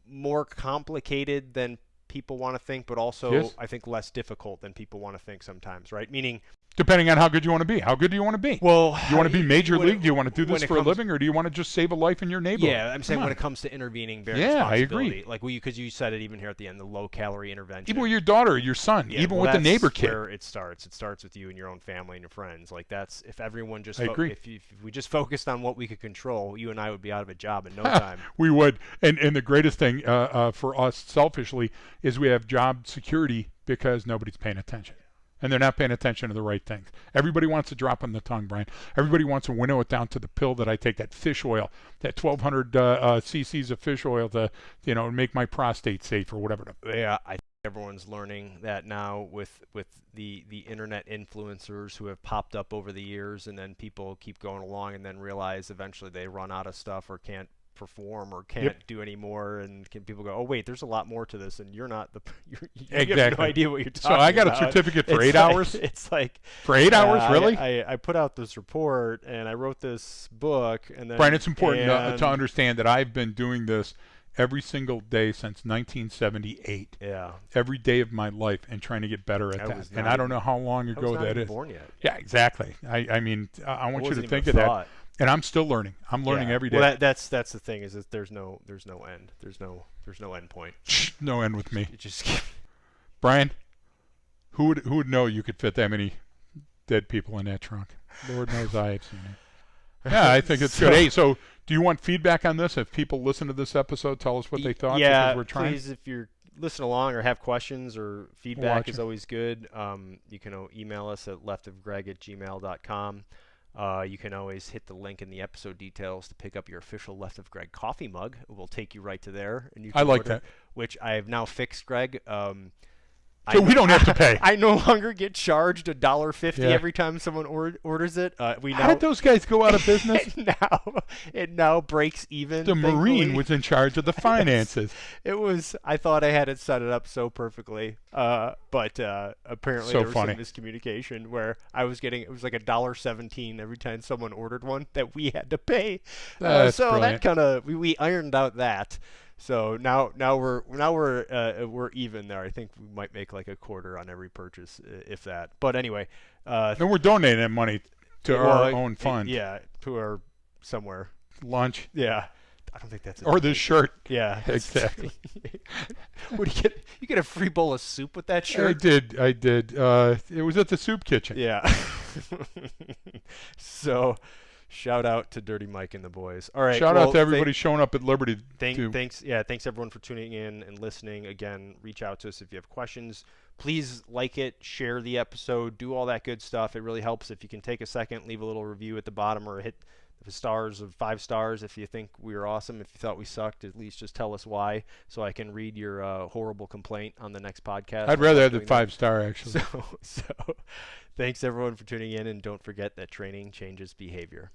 more complicated than people want to think, but also I think less difficult than people want to think sometimes, right? Meaning, depending on how good you want to be. How good do you want to be? Well, you want to be major league? Do you want to do this for a living, or do you want to just save a life in your neighborhood? Yeah, I'm saying when it comes to intervening, bear responsibility. I agree. Like because you said it even here at the end, the low-calorie intervention. Even with your daughter, your son, even with the neighbor kid. Where it starts. It starts with you and your own family and your friends. Like that's if everyone just if we just focused on what we could control, you and I would be out of a job in no time. We would. And the greatest thing for us selfishly is we have job security because nobody's paying attention. And they're not paying attention to the right things. Everybody wants to drop on the tongue, Brian. Everybody wants to winnow it down to the pill that I take, that fish oil, that 1,200 cc's of fish oil to, make my prostate safe or whatever. Yeah, I think everyone's learning that now with the internet influencers who have popped up over the years, and then people keep going along and then realize eventually they run out of stuff or can't perform or can't do anymore, and people go, oh wait, there's a lot more to this, and you're not you exactly. have no idea what you're talking about. So I got a certificate for 8 hours. It's like for 8 hours, really? I put out this report and I wrote this book, and then Brian, it's important to understand that I've been doing this every single day since 1978. Yeah. Every day of my life, and trying to get better at that. And I don't know how long ago that is. Born yet. Yeah, exactly. I mean, I want you to think of that. And I'm still learning. I'm learning every day. Well, that's the thing is that there's no end. There's no end point. No end with me. You just Brian, who would know you could fit that many dead people in that trunk? Lord knows I have seen it. Yeah, I think it's good. Hey, so do you want feedback on this? If people listen to this episode, tell us what they thought. Yeah, we're trying. Please, if you're listening along or have questions or feedback is always good. You can email us at leftofgreg@gmail.com. You can always hit the link in the episode details to pick up your official Left of Greg coffee mug. It will take you right to there, and you can I like order, that. which I have now fixed, Greg. So we don't have to pay. I no longer get charged $1.50 Yeah. every time someone orders it. How did those guys go out of business? it now breaks even. The Marine thankfully. was in charge of the finances. It was. I thought I had it set it up so perfectly, but apparently So there was funny. some miscommunication where I was getting it was like $1.17 every time someone ordered one that we had to pay. That's so brilliant. that kind of we ironed out that. So now we're even there. I think we might make like a quarter on every purchase, if that. But anyway, And we're donating that money to our own fund. Yeah, to our somewhere. Lunch. Yeah. I don't think that's Or this shirt. Yeah, Exactly. What do you get? You get a free bowl of soup with that I shirt? did. It was at the soup kitchen. Yeah. So, shout out to Dirty Mike and the boys. All right. Shout out to everybody showing up at Liberty. Thanks everyone for tuning in and listening. Again, reach out to us if you have questions. Please like it, share the episode, do all that good stuff. It really helps if you can take a second, leave a little review at the bottom, or hit the stars of 5 stars if you think we were awesome. If you thought we sucked, at least just tell us why, so I can read your horrible complaint on the next podcast. I'd rather have the 5-star actually. So thanks everyone for tuning in, and don't forget that training changes behavior.